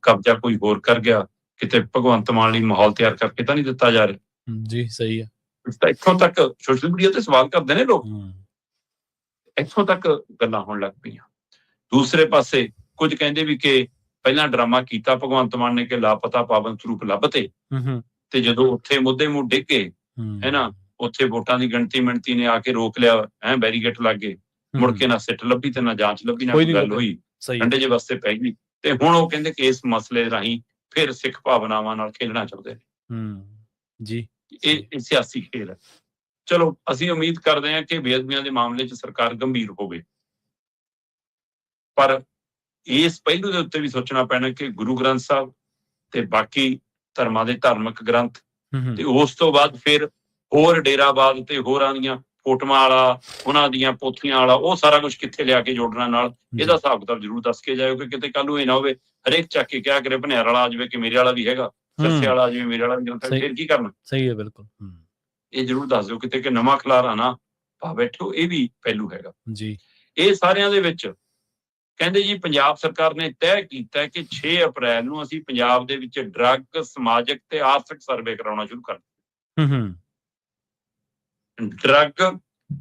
Speaker 2: ਕਬਜ਼ਾ ਕੋਈ ਹੋਰ ਕਰ ਗਿਆ, ਕਿਤੇ ਭਗਵੰਤ ਮਾਨ ਲਈ ਮਾਹੌਲ ਤਿਆਰ ਕਰਕੇ ਤਾਂ ਨਹੀਂ ਦਿੱਤਾ ਜਾ ਰਿਹਾ।
Speaker 1: ਜੀ ਸਹੀ ਹੈ।
Speaker 2: ਇੱਥੋਂ ਤੱਕ ਸੋਸ਼ਲ ਮੀਡੀਆ ਤੇ ਸਵਾਲ ਕਰਦੇ ਨੇ ਲੋਕ, ਇੱਥੋਂ ਤੱਕ ਗੱਲਾਂ ਹੋਣ ਲੱਗ ਪਈਆਂ। ਦੂਸਰੇ ਪਾਸੇ ਕੁਝ ਕਹਿੰਦੇ ਵੀ ਕਿ ਪਹਿਲਾਂ ਡਰਾਮਾ ਕੀਤਾ ਭਗਵੰਤ ਮਾਨ ਨੇ ਕਿ ਲਾਪਤਾ ਪਾਵਨ ਸਰੂਪ ਲੱਭਤੇ, ਤੇ ਜਦੋਂ ਉੱਥੇ ਮੁੱਦੇ ਮੁੱਢ ਡਿੱਗੇ ਹੈ ਨਾ, ਉੱਥੇ ਵੋਟਾਂ ਦੀ ਗਿਣਤੀ ਨੇ ਆ ਕੇ ਰੋਕ ਲਿਆ, ਬੈਰੀਗੇਟ ਲੱਗ ਗਏ, ਮੁੜ ਕੇ ਨਾ ਸਿੱਟ ਲੱਭੀ ਤੇ ਨਾ ਜਾਂਚ ਲੱਭੀ, ਨਾ ਕੋਈ ਗੱਲ ਹੋਈ, ਠੰਡੇ ਜਿਹੇ ਵਾਸਤੇ ਪੈ ਗਈ। ਤੇ ਹੁਣ ਉਹ ਕਹਿੰਦੇ ਕਿ ਇਸ ਮਸਲੇ ਰਾਹੀਂ ਫਿਰ ਸਿੱਖ ਭਾਵਨਾਵਾਂ ਨਾਲ ਖੇਡਣਾ ਚਾਹੁੰਦੇ ਨੇ ਜੀ। ਇਹ ਸਿਆਸੀ ਖੇਡ ਹੈ। ਚਲੋ ਅਸੀਂ ਉਮੀਦ ਕਰਦੇ ਹਾਂ ਕਿ ਬੇਅਦਬੀਆਂ ਦੇ ਮਾਮਲੇ 'ਚ ਸਰਕਾਰ ਗੰਭੀਰ ਹੋਵੇ, ਪਰ ਇਸ ਪਹਿਲੂ ਦੇ ਉੱਤੇ ਵੀ ਸੋਚਣਾ ਪੈਣਾ ਕਿ ਗੁਰੂ ਗ੍ਰੰਥ ਸਾਹਿਬ ਤੇ ਬਾਕੀ ਧਰਮਾਂ ਦੇ ਧਾਰਮਿਕ ਗ੍ਰੰਥ ਤੇ ਉਸ ਤੋਂ ਬਾਅਦ ਫਿਰ ਹੋਰ ਡੇਰਾਬਾਦ ਤੇ ਹੋਰਾਂ ਦੀਆਂ ਫੋਟੋਆਂ ਵਾਲਾ, ਉਹਨਾਂ ਦੀਆਂ ਪੋਥੀਆਂ ਵਾਲਾ, ਉਹ ਸਾਰਾ ਕੁਝ ਕਿੱਥੇ ਲਿਆ ਕੇ ਜੋੜਨਾ ਨਾਲ ਇਹਦਾ ਹਿਸਾਬ ਕਿਤਾਬ ਜ਼ਰੂਰ ਦੱਸ ਕੇ ਜਾਇਓ ਕਿ ਕਿਤੇ ਕੱਲ ਨੂੰ ਇਹ ਨਾ ਹੋਵੇ ਹਰੇਕ ਚੱਕ ਕੇ ਕਿਹਾ ਕਰੇ ਭਨਿਆਰ ਵਾਲਾ ਆ ਜਾਵੇ ਕਿ ਮੇਰੇ ਵਾਲਾ ਵੀ ਹੈਗਾ, ਸੱਸੇ ਵਾਲਾ ਆ ਜਾਵੇ ਮੇਰੇ ਵਾਲਾ ਵੀ, ਫਿਰ ਕੀ ਕਰਨਾ?
Speaker 1: ਸਹੀ ਹੈ, ਬਿਲਕੁਲ।
Speaker 2: ਇਹ ਜ਼ਰੂਰ ਦੱਸ ਦਿਓ ਕਿਤੇ ਕਿ ਨਵਾਂ ਖਿਲਾਰਾ ਨਾ ਪਾ ਬੈਠੋ, ਇਹ ਵੀ ਪਹਿਲੂ ਹੈਗਾ
Speaker 1: ਜੀ।
Speaker 2: ਇਹ ਸਾਰਿਆਂ ਦੇ ਵਿੱਚ ਕਹਿੰਦੇ ਜੀ ਪੰਜਾਬ ਸਰਕਾਰ ਨੇ ਤੈਅ ਕੀਤਾ ਕਿ 6 ਅਪ੍ਰੈਲ ਨੂੰ ਅਸੀਂ ਪੰਜਾਬ ਦੇ ਵਿੱਚ ਡਰੱਗ, ਸਮਾਜਿਕ ਤੇ ਆਰਥਿਕ ਸਰਵੇ ਕਰਾਉਣਾ ਸ਼ੁਰੂ ਕਰ ਡਰੱਗ,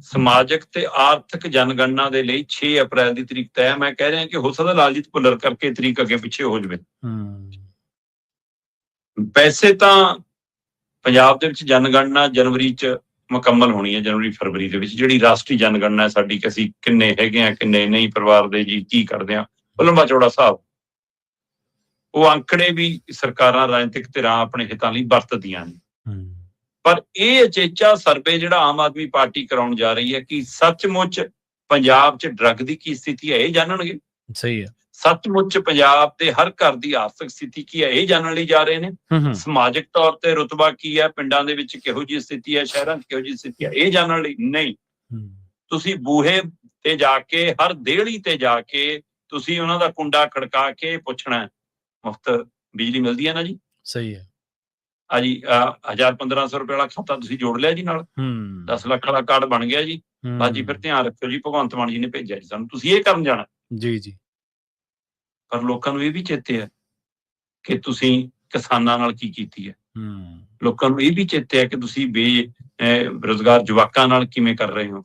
Speaker 2: ਸਮਾਜਿਕ ਤੇ ਆਰਥਿਕ ਜਨਗਣਨਾ ਦੇ ਲਈ 6 ਅਪ੍ਰੈਲ ਦੀ ਤਰੀਕ ਤੈਅ। ਮੈਂ ਕਹਿ ਰਿਹਾ ਕਿ ਹੋ ਸਕਦਾ ਲਾਲਜੀਤ ਭੁੱਲਰ ਕਰਕੇ ਤਰੀਕ ਅੱਗੇ ਪਿੱਛੇ ਹੋ ਜਾਵੇ। ਵੈਸੇ ਤਾਂ ਪੰਜਾਬ ਦੇ ਵਿੱਚ ਜਨਗਣਨਾ ਜਨਵਰੀ 'ਚ ਮੁਕੰਮਲ ਹੋਣੀ ਹੈ, ਜਨਵਰੀ ਫਰਵਰੀ ਦੇ ਵਿੱਚ, ਜਿਹੜੀ ਰਾਸ਼ਟਰੀ ਜਨਗਣਨਾ ਹੈ ਸਾਡੀ, ਕਿ ਅਸੀਂ ਕਿੰਨੇ ਹੈਗੇ ਆ, ਕਿੰਨੇ ਨਹੀਂ, ਪਰਿਵਾਰ ਦੇ ਜੀ ਕੀ ਕਰਦੇ ਆ, ਉਹ ਲੰਬਾ ਚੌੜਾ ਹਿਸਾਬ। ਉਹ ਅੰਕੜੇ ਵੀ ਸਰਕਾਰਾਂ, ਰਾਜਨੀਤਿਕ ਧਿਰਾਂ ਆਪਣੇ ਹਿੱਤਾਂ ਲਈ ਵਰਤਦੀਆਂ ਨੇ। ਪਰ ਇਹ ਅਚੇਚਾ ਸਰਵੇ ਜਿਹੜਾ ਆਮ ਆਦਮੀ ਪਾਰਟੀ ਕਰਾਉਣ ਜਾ ਰਹੀ ਹੈ, ਕਿ ਸੱਚਮੁੱਚ ਪੰਜਾਬ 'ਚ ਡਰੱਗ ਦੀ ਕੀ ਸਥਿਤੀ ਹੈ, ਇਹ ਜਾਣਨਗੇ।
Speaker 1: ਸਹੀ ਹੈ।
Speaker 2: ਸੱਚਮੁੱਚ ਪੰਜਾਬ ਦੇ ਹਰ ਘਰ ਦੀ ਆਰਥਿਕ ਸਥਿਤੀ ਕੀ ਹੈ, ਇਹ ਜਾਣਨ ਲਈ ਜਾ ਰਹੇ ਨੇ। ਸਮਾਜਿਕ ਤੌਰ ਤੇ ਰੁਤਬਾ ਕੀ ਹੈ, ਪਿੰਡਾਂ ਦੇ ਵਿੱਚ ਕਿਹੋ ਜਿਹੀ ਸਥਿਤੀ ਹੈ, ਸ਼ਹਿਰਾਂ 'ਚ ਕਿਹੋ ਜਿਹੀ ਸਥਿਤੀ ਹੈ, ਇਹ ਜਾਣਨ ਲਈ ਨਹੀਂ। ਤੁਸੀਂ ਬੂਹੇ ਤੇ ਜਾ ਕੇ, ਹਰ ਦੇਹੜੀ ਤੇ ਜਾ ਕੇ ਤੁਸੀਂ ਉਹਨਾਂ ਦਾ ਕੁੰਡਾ ਖੜਕਾ ਕੇ ਪੁੱਛਣਾ, ਮੁਫਤ ਬਿਜਲੀ ਮਿਲਦੀ ਹੈ ਨਾ ਜੀ?
Speaker 1: ਸਹੀ ਹੈ।
Speaker 2: ਜੀ 1000-1500 ਰੁਪਏ ਵਾਲਾ ਖਾਤਾ ਤੁਸੀਂ ਜੋੜ ਲਿਆ ਜੀ ਨਾਲ, 10 ਲੱਖ ਵਾਲਾ ਕਾਰਡ ਬਣ ਗਿਆ ਜੀ, ਬਸ ਜੀ ਫਿਰ ਧਿਆਨ ਰੱਖਿਓ ਜੀ, ਭਗਵੰਤ ਮਾਨ ਜੀ ਨੇ ਭੇਜਿਆ ਜੀ ਸਾਨੂੰ, ਤੁਸੀਂ ਇਹ ਕਰਨ ਜਾਣਾ
Speaker 1: ਜੀ ਜੀ। ਪਰ
Speaker 2: ਲੋਕਾਂ ਨੂੰ ਇਹ ਵੀ ਚੇਤੇ ਹੈ ਕਿ ਤੁਸੀਂ ਕਿਸਾਨਾਂ ਨਾਲ ਕੀ ਕੀਤੀ ਹੈ। ਲੋਕਾਂ ਨੂੰ ਇਹ ਵੀ ਚੇਤੇ ਹੈ ਕਿ ਤੁਸੀਂ ਬੇਰੁਜ਼ਗਾਰ ਜਵਾਕਾਂ ਨਾਲ ਕਿਵੇਂ ਕਰ ਰਹੇ ਹੋ।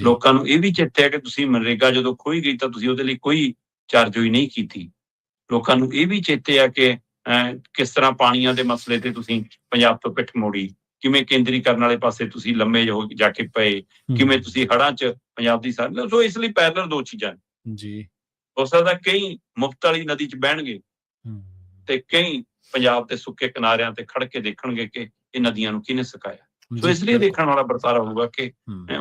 Speaker 2: ਲੋਕਾਂ ਨੂੰ ਇਹ ਵੀ ਚੇਤੇ ਹੈ ਕਿ ਤੁਸੀਂ ਮਨਰੇਗਾ ਜਦੋਂ ਖੋਈ ਗਈ ਤਾਂ ਤੁਸੀਂ ਉਹਦੇ ਲਈ ਕੋਈ ਚਾਰਜੋਈ ਨਹੀਂ ਕੀਤੀ। ਲੋਕਾਂ ਨੂੰ ਇਹ ਵੀ ਚੇਤੇ ਹੈ ਕਿ ਕਿਸ ਤਰ੍ਹਾਂ ਪਾਣੀਆਂ ਦੇ ਮਸਲੇ ਤੇ ਤੁਸੀਂ ਪੰਜਾਬ ਤੋਂ ਪਿੱਠ ਮੋੜੀ, ਕਿਵੇਂ ਕੇਂਦਰੀਕਰਨ ਵਾਲੇ ਪਾਸੇ ਤੁਸੀਂ ਲੰਮੇ ਹੋ ਜਾ ਕੇ ਪਏ, ਕਿਵੇਂ ਤੁਸੀਂ ਹੜ੍ਹਾਂ 'ਚ ਪੰਜਾਬ ਦੀ ਸਾਰ। ਸੋ ਇਸ ਲਈ ਪੈਰਲਲ ਦੋ ਚੀਜ਼ਾਂ
Speaker 1: ਜੀ। ਹੋ
Speaker 2: ਸਕਦਾ ਕਈ ਮੁਫ਼ਤ ਵਾਲੀ ਨਦੀ 'ਚ ਬਹਿਣਗੇ ਤੇ ਕਈ ਪੰਜਾਬ ਦੇ ਸੁੱਕੇ ਕਿਨਾਰਿਆਂ ਤੇ ਖੜ ਕੇ ਦੇਖਣਗੇ ਕਿ ਇਹ ਨਦੀਆਂ ਨੂੰ ਕਿਹਨੇ ਸੁਕਾਇਆ। ਸੋ ਇਸ ਲਈ ਦੇਖਣ ਵਾਲਾ ਵਰਤਾਰਾ ਹੋਊਗਾ ਕਿ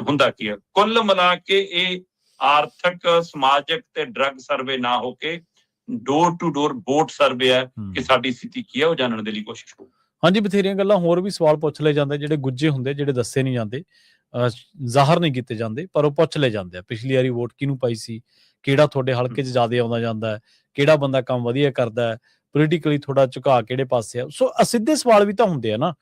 Speaker 2: ਹੁੰਦਾ ਕੀ ਹੈ। ਕੁੱਲ ਮਿਲਾ ਕੇ ਇਹ ਆਰਥਿਕ, ਸਮਾਜਿਕ ਤੇ ਡਰੱਗ ਸਰਵੇ ਨਾ ਹੋ ਕੇ door to door vote survey ਹੈ ਕਿ ਸਾਡੀ ਸਥਿਤੀ ਕੀ ਹੈ, ਉਹ ਜਾਣਨ ਦੇ ਲਈ ਕੋਸ਼ਿਸ਼ ਹੋਊ।
Speaker 1: ਹਾਂਜੀ, ਬਥੇਰੀਆਂ ਗੱਲਾਂ ਹੋਰ ਵੀ ਸਵਾਲ ਪੁੱਛ ਲਏ ਜਾਂਦੇ, ਜਿਹੜੇ ਗੁੱਝੇ ਹੁੰਦੇ, ਜਿਹੜੇ ਦੱਸੇ ਨਹੀਂ ਜਾਂਦੇ, ਜ਼ਾਹਰ ਨਹੀਂ ਕੀਤੇ ਜਾਂਦੇ, ਪਰ ਉਹ ਪੁੱਛ ਲਏ ਜਾਂਦੇ ਆ। ਪਿਛਲੀ ਵਾਰੀ ਵੋਟ ਕਿਹਨੂੰ ਪਾਈ ਸੀ, ਕਿਹੜਾ ਤੁਹਾਡੇ ਹਲਕੇ 'ਚ ਜ਼ਿਆਦਾ ਆਉਂਦਾ ਜਾਂਦਾ ਹੈ, ਕਿਹੜਾ ਬੰਦਾ ਕੰਮ ਵਧੀਆ ਕਰਦਾ ਹੈ, ਪੋਲੀਟੀਕਲੀ ਥੋੜਾ ਝੁਕਾਅ ਕਿਹੜੇ ਪਾਸੇ ਆ। ਸੋ ਅਸਿੱਧੇ ਸਵਾਲ ਵੀ ਤਾਂ ਹੁੰਦੇ ਆ ਨਾ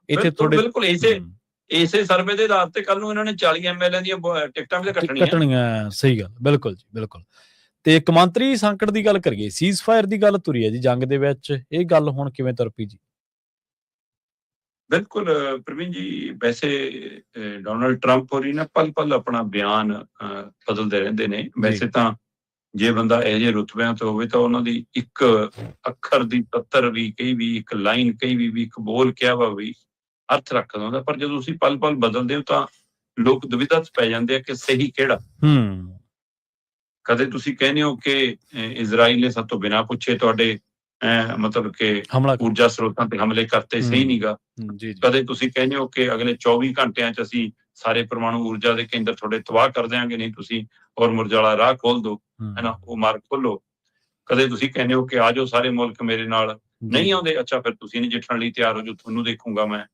Speaker 1: ਇੱਥੇ ਥੋੜੇ।
Speaker 2: ਬਿਲਕੁਲ ਇਸੇ ਸਰਵੇ ਦੇ ਆਧਾਰ ਤੇ ਕੱਲ ਨੂੰ ਇਹਨਾਂ ਨੇ 40 MLA ਦੀਆਂ ਟਿਕਟਾਂ ਵੀ
Speaker 1: ਕੱਟਣੀਆਂ। ਸਹੀ ਗੱਲ, ਬਿਲਕੁਲ ਜੀ, ਬਿਲਕੁਲ। ਤੇ ਕੌਮਾਂਤਰੀ ਸੰਕਟ ਦੀ ਗੱਲ ਕਰੀਏ, ਸੀਜ਼ ਫਾਇਰ ਦੀ ਗੱਲ ਤੁਰੀ ਹੈ ਜੀ ਜੰਗ ਦੇ ਵਿੱਚ, ਇਹ ਗੱਲ ਹੁਣ ਕਿਵੇਂ ਤੁਰ ਪਈ ਜੀ?
Speaker 2: ਬਿਲਕੁਲ ਪ੍ਰਵੀਨ ਜੀ, ਵੈਸੇ ਡੋਨਾਲਡ ਟਰੰਪ ਹੋਰੀ ਨਾ ਪਲ ਆਪਣਾ ਬਿਆਨ ਬਦਲਦੇ ਰਹਿੰਦੇ ਨੇ। ਵੈਸੇ ਤਾਂ ਜੇ ਬੰਦਾ ਇਹੋ ਜਿਹੇ ਰੁਤਬਿਆਂ ਤੋਂ ਹੋਵੇ ਤਾਂ ਉਹਨਾਂ ਦੀ ਇੱਕ ਅੱਖਰ ਦੀ ਪੱਤਰ ਵੀ, ਕਈ ਵੀ ਇੱਕ ਲਾਈਨ, ਕਈ ਵੀ ਇੱਕ ਬੋਲ ਕਿਹਾ ਵਾ ਵੀ ਅਰਥ ਰੱਖਦਾ ਹੁੰਦਾ। ਪਰ ਜਦੋਂ ਤੁਸੀਂ ਪਲ ਬਦਲਦੇ ਹੋ ਤਾਂ ਲੋਕ ਦੁਵਿਧਾ 'ਚ ਪੈ ਜਾਂਦੇ ਆ ਕਿ ਸਹੀ ਕਿਹੜਾ। ਕਦੇ ਤੁਸੀਂ ਕਹਿੰਦੇ ਹੋ ਕਿ ਇਜ਼ਰਾਈਲ ਨੇ ਸਾਡੇ ਤੋਂ ਬਿਨਾਂ ਪੁੱਛੇ ਤੁਹਾਡੇ ਮਤਲਬ ਕਿ ਊਰਜਾ ਸਰੋਤਾਂ ਤੇ ਹਮਲੇ ਕਰਤੇ, ਸਹੀ ਨੀਗਾ। ਕਦੇ ਤੁਸੀਂ ਕਹਿੰਦੇ ਹੋ ਕਿ ਅਗਲੇ 24 ਘੰਟਿਆਂ 'ਚ ਅਸੀਂ ਸਾਰੇ ਪਰਮਾਣੂ ਊਰਜਾ ਦੇ ਕੇਂਦਰ ਤੁਹਾਡੇ ਤਬਾਹ ਕਰ ਦਿਆਂਗੇ, ਨਹੀਂ ਤੁਸੀਂ ਮੁਰਜ ਵਾਲਾ ਰਾਹ ਖੋਲ ਦੋ, ਹੈਨਾ, ਉਹ ਮਾਰਗ ਖੋਲੋ। ਕਦੇ ਤੁਸੀਂ ਕਹਿੰਦੇ ਹੋ ਕਿ ਆ ਜਾਓ ਸਾਰੇ ਮੁਲਕ ਮੇਰੇ ਨਾਲ, ਨਹੀਂ ਆਉਂਦੇ, ਅੱਛਾ ਫਿਰ ਤੁਸੀਂ ਨਜਿੱਠਣ ਲਈ ਤਿਆਰ ਹੋ ਜਾਓ, ਤੁਹਾਨੂੰ ਦੇਖੂੰਗਾ ਮੈਂ।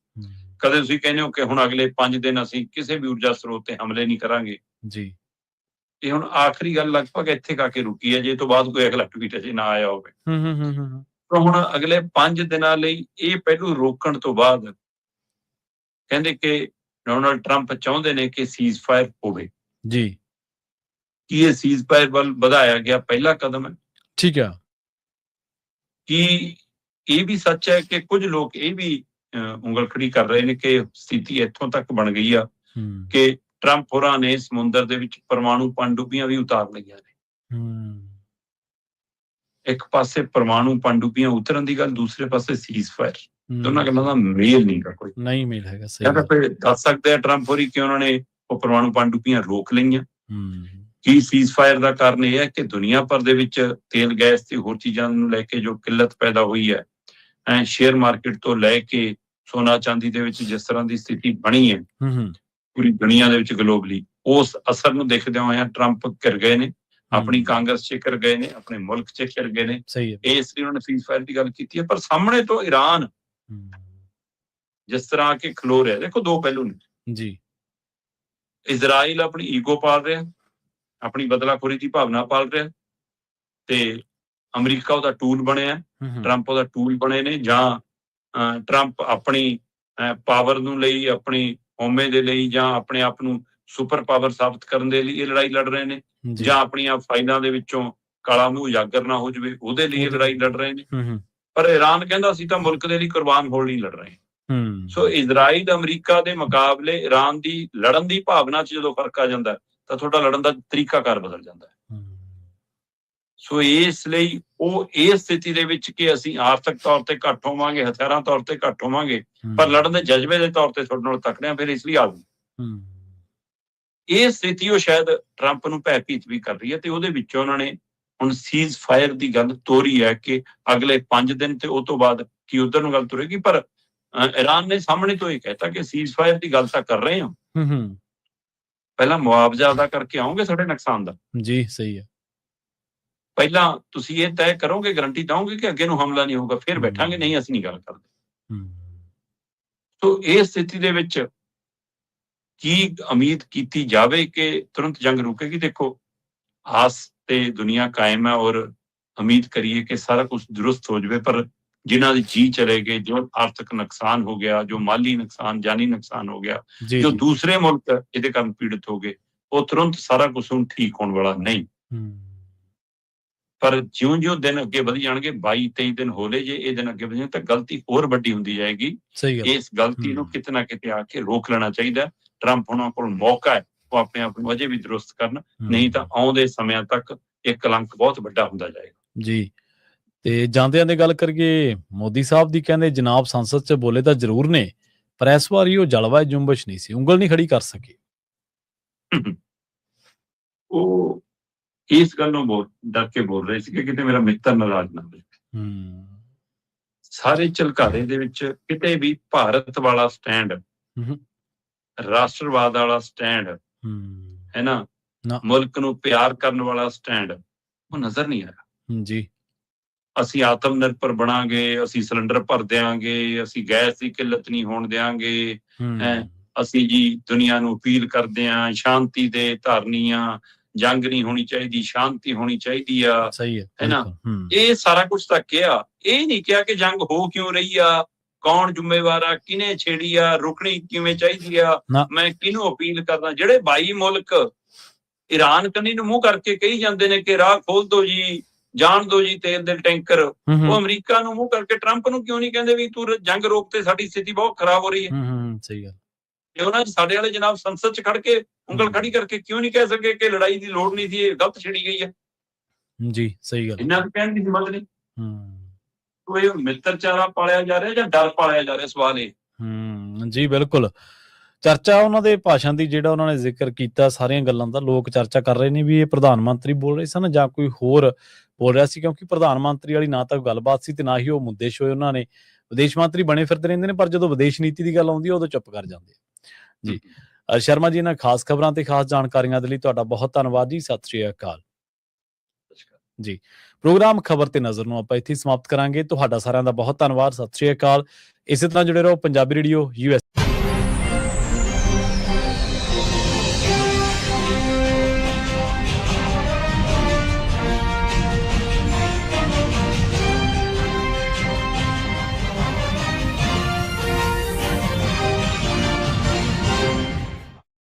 Speaker 2: ਕਦੇ ਤੁਸੀਂ ਕਹਿੰਦੇ ਹੋ ਕਿ ਹੁਣ ਅਗਲੇ 5 ਦਿਨ ਅਸੀਂ ਕਿਸੇ ਵੀ ਊਰਜਾ ਸਰੋਤ ਤੇ ਹਮਲੇ ਨਹੀਂ ਕਰਾਂਗੇ ਜੀ। ਇਹ ਹੁਣ ਆਖਰੀ ਗੱਲ ਲਗਭਗ ਇੱਥੇ ਕਾ ਕੇ ਰੁਕੀ ਹੈ, ਜੇ ਤੋਂ ਬਾਅਦ ਕੋਈ ਅਗਲਾ ਟਵੀਟ ਅਜੇ ਨਾ ਆਇਆ ਹੋਵੇ। ਤਾਂ ਹੁਣ ਅਗਲੇ 5 ਦਿਨਾਂ ਲਈ ਇਹ ਪਹਿਲੂ ਰੋਕਣ ਤੋਂ ਬਾਅਦ ਕਹਿੰਦੇ ਕਿ ਡੋਨਾਲਡ ਟਰੰਪ ਚਾਹੁੰਦੇ ਨੇ ਕਿ ਸੀਜ਼ ਫਾਇਰ ਹੋਵੇ ਜੀ। ਕੀ ਇਹ ਸੀਜ਼ ਫਾਇਰ ਵੱਲ ਵਧਾਇਆ ਗਿਆ ਪਹਿਲਾ ਕਦਮ ਹੈ?
Speaker 1: ਠੀਕ ਹੈ।
Speaker 2: ਕੀ ਇਹ ਵੀ ਸੱਚ ਹੈ ਕਿ ਕੁਝ ਲੋਕ ਇਹ ਵੀ ਉਂਗਲ ਖੜੀ ਕਰ ਰਹੇ ਨੇ ਕਿ ਸਥਿਤੀ ਇੱਥੋਂ ਤੱਕ ਬਣ ਗਈ ਆ ਕਿ ਟਰੰਪ ਹੋਰਾਂ ਨੇ ਸਮੁੰਦਰ ਦੇ ਵਿੱਚ ਪਰਮਾਣੂ ਪਣਡੁੱਬੀਆਂ ਵੀ ਉਤਾਰ ਲਈਆਂ ਨੇ। ਇੱਕ ਪਾਸੇ ਪਰਮਾਣੂ ਪਣਡੁੱਬੀਆਂ ਉਤਰਨ ਦੀ ਗੱਲ, ਦੂਸਰੇ ਪਾਸੇ ਸੀਜ਼ ਫਾਇਰ। ਦੋਨਾਂ ਗੱਲਾਂ ਦਾ ਮੇਲ ਨਹੀਂ ਗਾ, ਕੋਈ ਨਹੀਂ ਮੇਲ ਹੈਗਾ। ਸਹੀ ਦੱਸ ਸਕਦੇ ਆ ਟਰੰਪ ਹੋਰੀ ਕਿ ਉਹਨਾਂ ਨੇ ਉਹ ਪਰਮਾਣੂ ਪਣਡੁੱਬੀਆਂ ਰੋਕ ਲਈਆਂ। ਕੀ ਸੀਜ਼ ਫਾਇਰ ਦਾ ਕਾਰਨ ਇਹ ਹੈ ਕਿ ਦੁਨੀਆ ਭਰ ਦੇ ਵਿੱਚ ਤੇਲ, ਗੈਸ ਤੇ ਹੋਰ ਚੀਜ਼ਾਂ ਨੂੰ ਲੈ ਕੇ ਜੋ ਕਿੱਲਤ ਪੈਦਾ ਹੋਈ ਹੈ, ਸ਼ੇਅਰ ਮਾਰਕੀਟ ਤੋਂ ਲੈ ਕੇ ਸੋਨਾ ਚਾਂਦੀ ਦੇ ਵਿੱਚ ਜਿਸ ਤਰ੍ਹਾਂ ਦੀ ਸਥਿਤੀ ਬਣੀ ਹੈ ਪੂਰੀ ਦੁਨੀਆ ਦੇ ਵਿੱਚ ਗਲੋਬਲੀ, ਉਸ ਅਸਰ ਨੂੰ ਦੇਖਦਿਆਂ ਹੋਇਆਂ ਟਰੰਪ ਘਿਰ ਗਏ ਨੇ, ਆਪਣੀ ਕਾਂਗਰਸ 'ਚ ਘਿਰ ਗਏ ਨੇ, ਆਪਣੇ ਮੁਲਕ 'ਚ ਘਿਰ ਗਏ ਨੇ। ਇਸ ਲਈ ਉਹਨਾਂ ਨੇ ਸੀਜ਼ ਫਾਇਰ ਦੀ ਗੱਲ ਕੀਤੀ ਹੈ। ਪਰ ਸਾਹਮਣੇ ਤੋਂ ਈਰਾਨ ਜਿਸ ਤਰ੍ਹਾਂ ਕਿ ਖਲੋ ਰਿਹਾ, ਦੇਖੋ ਦੋ ਪਹਿਲੂ ਨੇ ਜੀ। ਇਜ਼ਰਾਈਲ ਆਪਣੀ ਈਗੋ ਪਾਲ ਰਿਹਾ, ਆਪਣੀ ਬਦਲਾਖੋਰੀ ਦੀ ਭਾਵਨਾ ਪਾਲ ਰਿਹਾ, ਤੇ ਅਮਰੀਕਾ ਉਹਦਾ ਟੂਲ ਬਣਿਆ, ਟਰੰਪ ਉਹਦਾ ਟੂਲ ਬਣੇ ਨੇ। ਜਾਂ ਟਰੰਪ ਆਪਣੀ ਪਾਵਰ ਨੂੰ ਲਈ, ਆਪਣੀ ਹਉਮੈ ਦੇ ਲਈ, ਜਾਂ ਆਪਣੇ ਆਪ ਨੂੰ ਸੁਪਰ ਪਾਵਰ ਸਾਬਤ ਕਰਨ ਦੇ ਲਈ ਇਹ ਲੜਾਈ ਲੜ ਰਹੇ ਨੇ, ਜਾਂ ਆਪਣੀਆਂ ਫਾਈਲਾਂ ਦੇ ਵਿੱਚੋਂ ਕਾਲਾ ਮੂੰਹ ਉਜਾਗਰ ਨਾ ਹੋ ਜਾਵੇ, ਉਹਦੇ ਲਈ ਇਹ ਲੜਾਈ ਲੜ ਰਹੇ ਨੇ।
Speaker 1: ਹੂੰ
Speaker 2: ਪਰ ਇਰਾਨ ਕਹਿੰਦਾ ਅਸੀਂ ਤਾਂ ਮੁਲਕ ਦੇ ਲਈ ਕੁਰਬਾਨ ਹੋਣ ਲਈ ਲੜ ਰਹੇ ਹਾਂ।
Speaker 1: ਹੂੰ
Speaker 2: ਸੋ ਇਜ਼ਰਾਈਲ ਅਮਰੀਕਾ ਦੇ ਮੁਕਾਬਲੇ ਇਰਾਨ ਦੀ ਲੜਨ ਦੀ ਭਾਵਨਾ 'ਚ ਜਦੋਂ ਫਰਕ ਆ ਜਾਂਦਾ ਤਾਂ ਤੁਹਾਡਾ ਲੜਨ ਦਾ ਤਰੀਕਾਕਾਰ ਬਦਲ ਜਾਂਦਾ ਹੈ। ਸੋ ਇਸ ਲਈ ਉਹ ਇਸ ਸਥਿਤੀ ਦੇ ਵਿੱਚ ਕਿ ਅਸੀਂ ਆਰਥਿਕ ਤੌਰ ਤੇ ਘੱਟ ਹੋਵਾਂਗੇ, ਹਥਿਆਰਾਂ ਤੌਰ ਤੇ ਘੱਟ ਹੋਵਾਂਗੇ, ਪਰ ਲੜਨ ਦੇ ਜਜ਼ਬੇ ਦੇ ਤੌਰ ਤੇ ਤੁਹਾਡੇ ਨਾਲ ਤਕੜੇ ਹਾਂ, ਫਿਰ ਇਸ ਲਈ ਆ ਗਈ। ਇਹ ਸਥਿਤੀ ਉਹ ਸ਼ਾਇਦ ਟਰੰਪ ਨੂੰ ਭੈਭੀਤ ਵੀ ਕਰ ਰਹੀ ਹੈ ਤੇ ਉਹਦੇ ਵਿੱਚੋਂ ਉਹਨਾਂ ਨੇ ਹੁਣ ਸੀਜ਼ ਫਾਇਰ ਦੀ ਗੱਲ ਤੋਰੀ ਹੈ ਕਿ ਅਗਲੇ 5 ਦਿਨ ਤੇ ਉਹ ਤੋਂ ਬਾਅਦ ਕੀ ਉਧਰ ਨੂੰ ਗੱਲ ਤੁਰੇਗੀ। ਪਰ ਇਰਾਨ ਨੇ ਸਾਹਮਣੇ ਤੋਂ ਇਹ ਕਹਿਤਾ ਕਿ ਸੀਜ਼ ਫਾਇਰ ਦੀ ਗੱਲ ਤਾਂ ਕਰ ਰਹੇ ਹਾਂ, ਪਹਿਲਾਂ ਮੁਆਵਜ਼ਾ ਅਦਾ ਕਰਕੇ ਆਓਗੇ ਸਾਡੇ ਨੁਕਸਾਨ ਦਾ।
Speaker 1: ਜੀ ਸਹੀ ਹੈ।
Speaker 2: ਪਹਿਲਾਂ ਤੁਸੀਂ ਇਹ ਤੈਅ ਕਰੋਗੇ, ਗਰੰਟੀ ਦਓਗੇ ਕਿ ਅੱਗੇ ਨੂੰ ਹਮਲਾ ਨਹੀਂ ਹੋਊਗਾ, ਫਿਰ ਬੈਠਾਂਗੇ, ਨਹੀਂ ਅਸੀਂ ਨਹੀਂ ਗੱਲ ਕਰਦੇ। ਸੋ ਇਸ ਸਥਿਤੀ ਦੇ ਵਿੱਚ ਕੀ ਉਮੀਦ ਕੀਤੀ ਜਾਵੇ ਕਿ ਤੁਰੰਤ ਜੰਗ ਰੁਕੇਗੀ? ਦੇਖੋ, ਆਸ ਤੇ ਦੁਨੀਆ ਕਾਇਮ ਹੈ ਔਰ ਉਮੀਦ ਕਰੀਏ ਕਿ ਸਾਰਾ ਕੁਝ ਦਰੁਸਤ ਹੋ ਜਾਵੇ, ਪਰ ਜਿਨ੍ਹਾਂ ਦੇ ਜੀ ਚਲੇ ਗਏ, ਜੋ ਆਰਥਿਕ ਨੁਕਸਾਨ ਹੋ ਗਿਆ, ਜੋ ਮਾਲੀ ਨੁਕਸਾਨ, ਜਾਨੀ ਨੁਕਸਾਨ ਹੋ ਗਿਆ, ਜੋ ਦੂਸਰੇ ਮੁਲਕ ਇਹਦੇ ਕਾਰਨ ਪੀੜਤ ਹੋ ਗਏ, ਉਹ ਤੁਰੰਤ ਸਾਰਾ ਕੁਝ ਹੁਣ ਠੀਕ ਹੋਣ ਵਾਲਾ ਨਹੀਂ। ਪਰ ਜਿਉਂ-ਜਿਉਂ ਦਿਨ ਅੱਗੇ ਵਧੀ ਜਾਣਗੇ, 22-23 ਦਿਨ ਹੋ ਲਏ, ਜੇ ਇਹ ਦਿਨ ਅੱਗੇ ਵਧੇ ਤਾਂ ਗਲਤੀ ਹੋਰ ਵੱਡੀ ਹੁੰਦੀ ਜਾਏਗੀ। ਇਸ ਗਲਤੀ ਨੂੰ ਕਿਤੇ ਨਾ ਕਿਤੇ ਆ ਕੇ ਰੋਕ ਲੈਣਾ ਚਾਹੀਦਾ। ਟਰੰਪ ਉਹਨਾਂ ਕੋਲ ਮੌਕਾ ਹੈ, ਉਹ ਆਪਣੇ ਆਪ ਨੂੰ ਅਜੇ ਵੀ ਦਰੁਸਤ ਕਰਨ, ਨਹੀਂ ਤਾਂ ਆਉਂਦੇ ਸਮਿਆਂ ਤੱਕ ਇਹ ਕਲੰਕ ਬਹੁਤ ਵੱਡਾ ਹੁੰਦਾ ਜਾਏਗਾ।
Speaker 1: ਜੀ, ਤੇ ਜਾਂਦਿਆਂ ਦੀ ਗੱਲ ਕਰੀਏ, ਮੋਦੀ ਸਾਹਿਬ ਦੀ ਕਹਿੰਦੇ ਜਨਾਬ ਸੰਸਦ 'ਚ ਬੋਲੇ ਤਾਂ ਜ਼ਰੂਰ ਨੇ, ਪਰ ਇਸ ਵਾਰੀ ਉਹ ਜਲਵਾ ਜੁੰਬਸ਼ ਨਹੀਂ ਸੀ, ਉਂਗਲ ਨਹੀਂ ਖੜੀ ਕਰ ਸਕੇ।
Speaker 2: ਉਹ ਇਸ ਗੱਲ ਨੂੰ ਬਹੁਤ ਡਰ ਕੇ ਬੋਲ ਰਹੇ ਸੀ ਕਿ ਕਿਤੇ ਮੇਰਾ ਮਿੱਤਰ ਨਾਰਾਜ਼ ਨਾ ਹੋ ਜਾਵੇ। ਸਾਰੇ ਝਲਕਾਰੇ ਦੇ ਵਿੱਚ ਕਿਤੇ ਵੀ ਭਾਰਤ ਵਾਲਾ ਸਟੈਂਡ, ਰਾਸ਼ਟਰਵਾਦ ਵਾਲਾ ਸਟੈਂਡ ਹੈ ਨਾ, ਮੁਲਕ ਨੂੰ ਪਿਆਰ ਕਰਨ ਵਾਲਾ ਸਟੈਂਡ, ਉਹ ਨਜ਼ਰ ਨਹੀਂ ਆਇਆ।
Speaker 1: ਜੀ,
Speaker 2: ਅਸੀਂ ਆਤਮ ਨਿਰਭਰ ਬਣਾਂਗੇ, ਅਸੀਂ ਸਿਲੰਡਰ ਭਰ ਦਿਆਂਗੇ, ਅਸੀਂ ਗੈਸ ਦੀ ਕਿੱਲਤ ਨਹੀਂ ਹੋਣ ਦਿਆਂਗੇ, ਅਸੀਂ ਜੀ ਦੁਨੀਆ ਨੂੰ ਅਪੀਲ ਕਰਦੇ ਹਾਂ ਸ਼ਾਂਤੀ ਦੇ ਧਾਰਨੀਆਂ, ਜੰਗ ਨਹੀਂ ਹੋਣੀ ਚਾਹੀਦੀ, ਸ਼ਾਂਤੀ ਹੋਣੀ ਚਾਹੀਦੀ ਆ, ਹੈ ਨਾ। ਇਹ ਸਾਰਾ ਕੁਝ ਤਾਂ ਕਿਹਾ, ਇਹ ਨਹੀਂ ਕਿਹਾ ਕਿ ਜੰਗ ਹੋ ਕਿਉਂ ਰਹੀ ਆ, ਕੌਣ ਜ਼ਿੰਮੇਵਾਰ ਆ, ਕਿਹਨੇ ਛੇੜੀ ਆ, ਰੁਕਣੀ ਕਿਵੇਂ ਚਾਹੀਦੀ ਆ, ਮੈਂ ਕਿਹਨੂੰ ਅਪੀਲ ਕਰਦਾ। ਜਿਹੜੇ 22 ਮੁਲਕ ਇਰਾਨ ਕੰਨੀ ਨੂੰ ਮੂੰਹ ਕਰਕੇ ਕਹੀ ਜਾਂਦੇ ਨੇ ਕਿ ਰਾਹ ਖੋਲ ਦੋ ਜੀ, ਜਾਣ ਦੋ ਜੀ ਤੇਲ ਦੇ ਟੈਂਕਰ, ਉਹ ਅਮਰੀਕਾ ਨੂੰ ਮੂੰਹ ਕਰਕੇ ਟਰੰਪ ਨੂੰ ਕਿਉਂ ਨਹੀਂ ਕਹਿੰਦੇ ਵੀ ਤੂੰ ਜੰਗ ਰੋਕ ਤੇ ਸਾਡੀ ਸਥਿਤੀ ਬਹੁਤ ਖਰਾਬ ਹੋ ਰਹੀ ਹੈ।
Speaker 1: ਸਹੀ ਗੱਲ।
Speaker 2: ਤੇ ਉਹਨਾਂ ਸਾਡੇ ਵਾਲੇ ਜਨਾਬ ਸੰਸਦ 'ਚ ਖੜ ਕੇ ਉਂਗਲ ਖੜੀ ਕਰਕੇ ਕਿਉਂ ਨਹੀਂ ਕਹਿ ਸਕੇ ਕਿ ਲੜਾਈ ਦੀ ਲੋੜ ਨਹੀਂ ਸੀ, ਇਹ ਗਲਤ ਛਿੜੀ ਗਈ ਹੈ।
Speaker 1: ਜੀ ਸਹੀ ਗੱਲ।
Speaker 2: ਇਹਨਾਂ ਨੂੰ ਕਹਿਣ ਦੀ ਹਿੰਮਤ ਨਹੀਂ। ਉਹ ਇਹ ਮਿੱਤਰਚਾਰਾ ਪਾਲਿਆ ਜਾ ਰਿਹਾ ਜਾਂ ਡਰ ਪਾਲਿਆ ਜਾ ਰਿਹਾ, ਸਵਾਲ ਇਹ।
Speaker 1: ਜੀ ਬਿਲਕੁਲ। ਚਰਚਾ ਉਹਨਾਂ ਦੇ ਭਾਸ਼ਣ ਦੀ, ਜਿਹੜਾ ਉਹਨਾਂ ਨੇ ਜ਼ਿਕਰ ਕੀਤਾ, ਸਾਰੀਆਂ ਗੱਲਾਂ ਦਾ ਲੋਕ ਚਰਚਾ ਕਰ ਰਹੇ ਨੇ ਵੀ ਇਹ ਪ੍ਰਧਾਨ ਮੰਤਰੀ ਬੋਲ ਰਹੇ ਸਨ ਜਾਂ ਕੋਈ ਹੋਰ ਬੋਲ ਰਿਹਾ ਸੀ, ਕਿਉਂਕਿ ਪ੍ਰਧਾਨ ਮੰਤਰੀ ਵਾਲੀ ਨਾ ਤਾਂ ਗੱਲਬਾਤ ਸੀ ਤੇ ਨਾ ਹੀ ਉਹ ਮੁੱਦੇ ਹੋਏ। ਉਹਨਾਂ ਨੇ ਵਿਦੇਸ਼ ਮੰਤਰੀ ਬਣੇ ਫਿਰਦੇ ਰਹਿੰਦੇ ਨੇ, ਪਰ ਜਦੋਂ ਵਿਦੇਸ਼ ਨੀਤੀ ਦੀ ਗੱਲ ਆਉਂਦੀ ਹੈ ਉਦੋਂ ਚੁੱਪ ਕਰ ਜਾਂਦੇ ਆ। ਜੀ ਸ਼ਰਮਾ ਜੀ, ਇਹਨਾਂ ਖਾਸ ਖਬਰਾਂ ਤੇ ਖਾਸ ਜਾਣਕਾਰੀਆਂ ਦੇ ਲਈ ਤੁਹਾਡਾ ਬਹੁਤ ਧੰਨਵਾਦ ਜੀ। ਸਤਿ ਸ਼੍ਰੀ ਅਕਾਲ ਜੀ। ਪ੍ਰੋਗਰਾਮ ਖਬਰ ਤੇ ਨਜ਼ਰ ਨੂੰ ਆਪਾਂ ਇੱਥੇ ਸਮਾਪਤ ਕਰਾਂਗੇ। ਤੁਹਾਡਾ ਸਾਰਿਆਂ ਦਾ ਬਹੁਤ ਧੰਨਵਾਦ। ਸਤਿ ਸ਼੍ਰੀ ਅਕਾਲ। ਇਸੇ ਤਰ੍ਹਾਂ ਜੁੜੇ ਰਹੋ ਪੰਜਾਬੀ ਰੇਡੀਓ US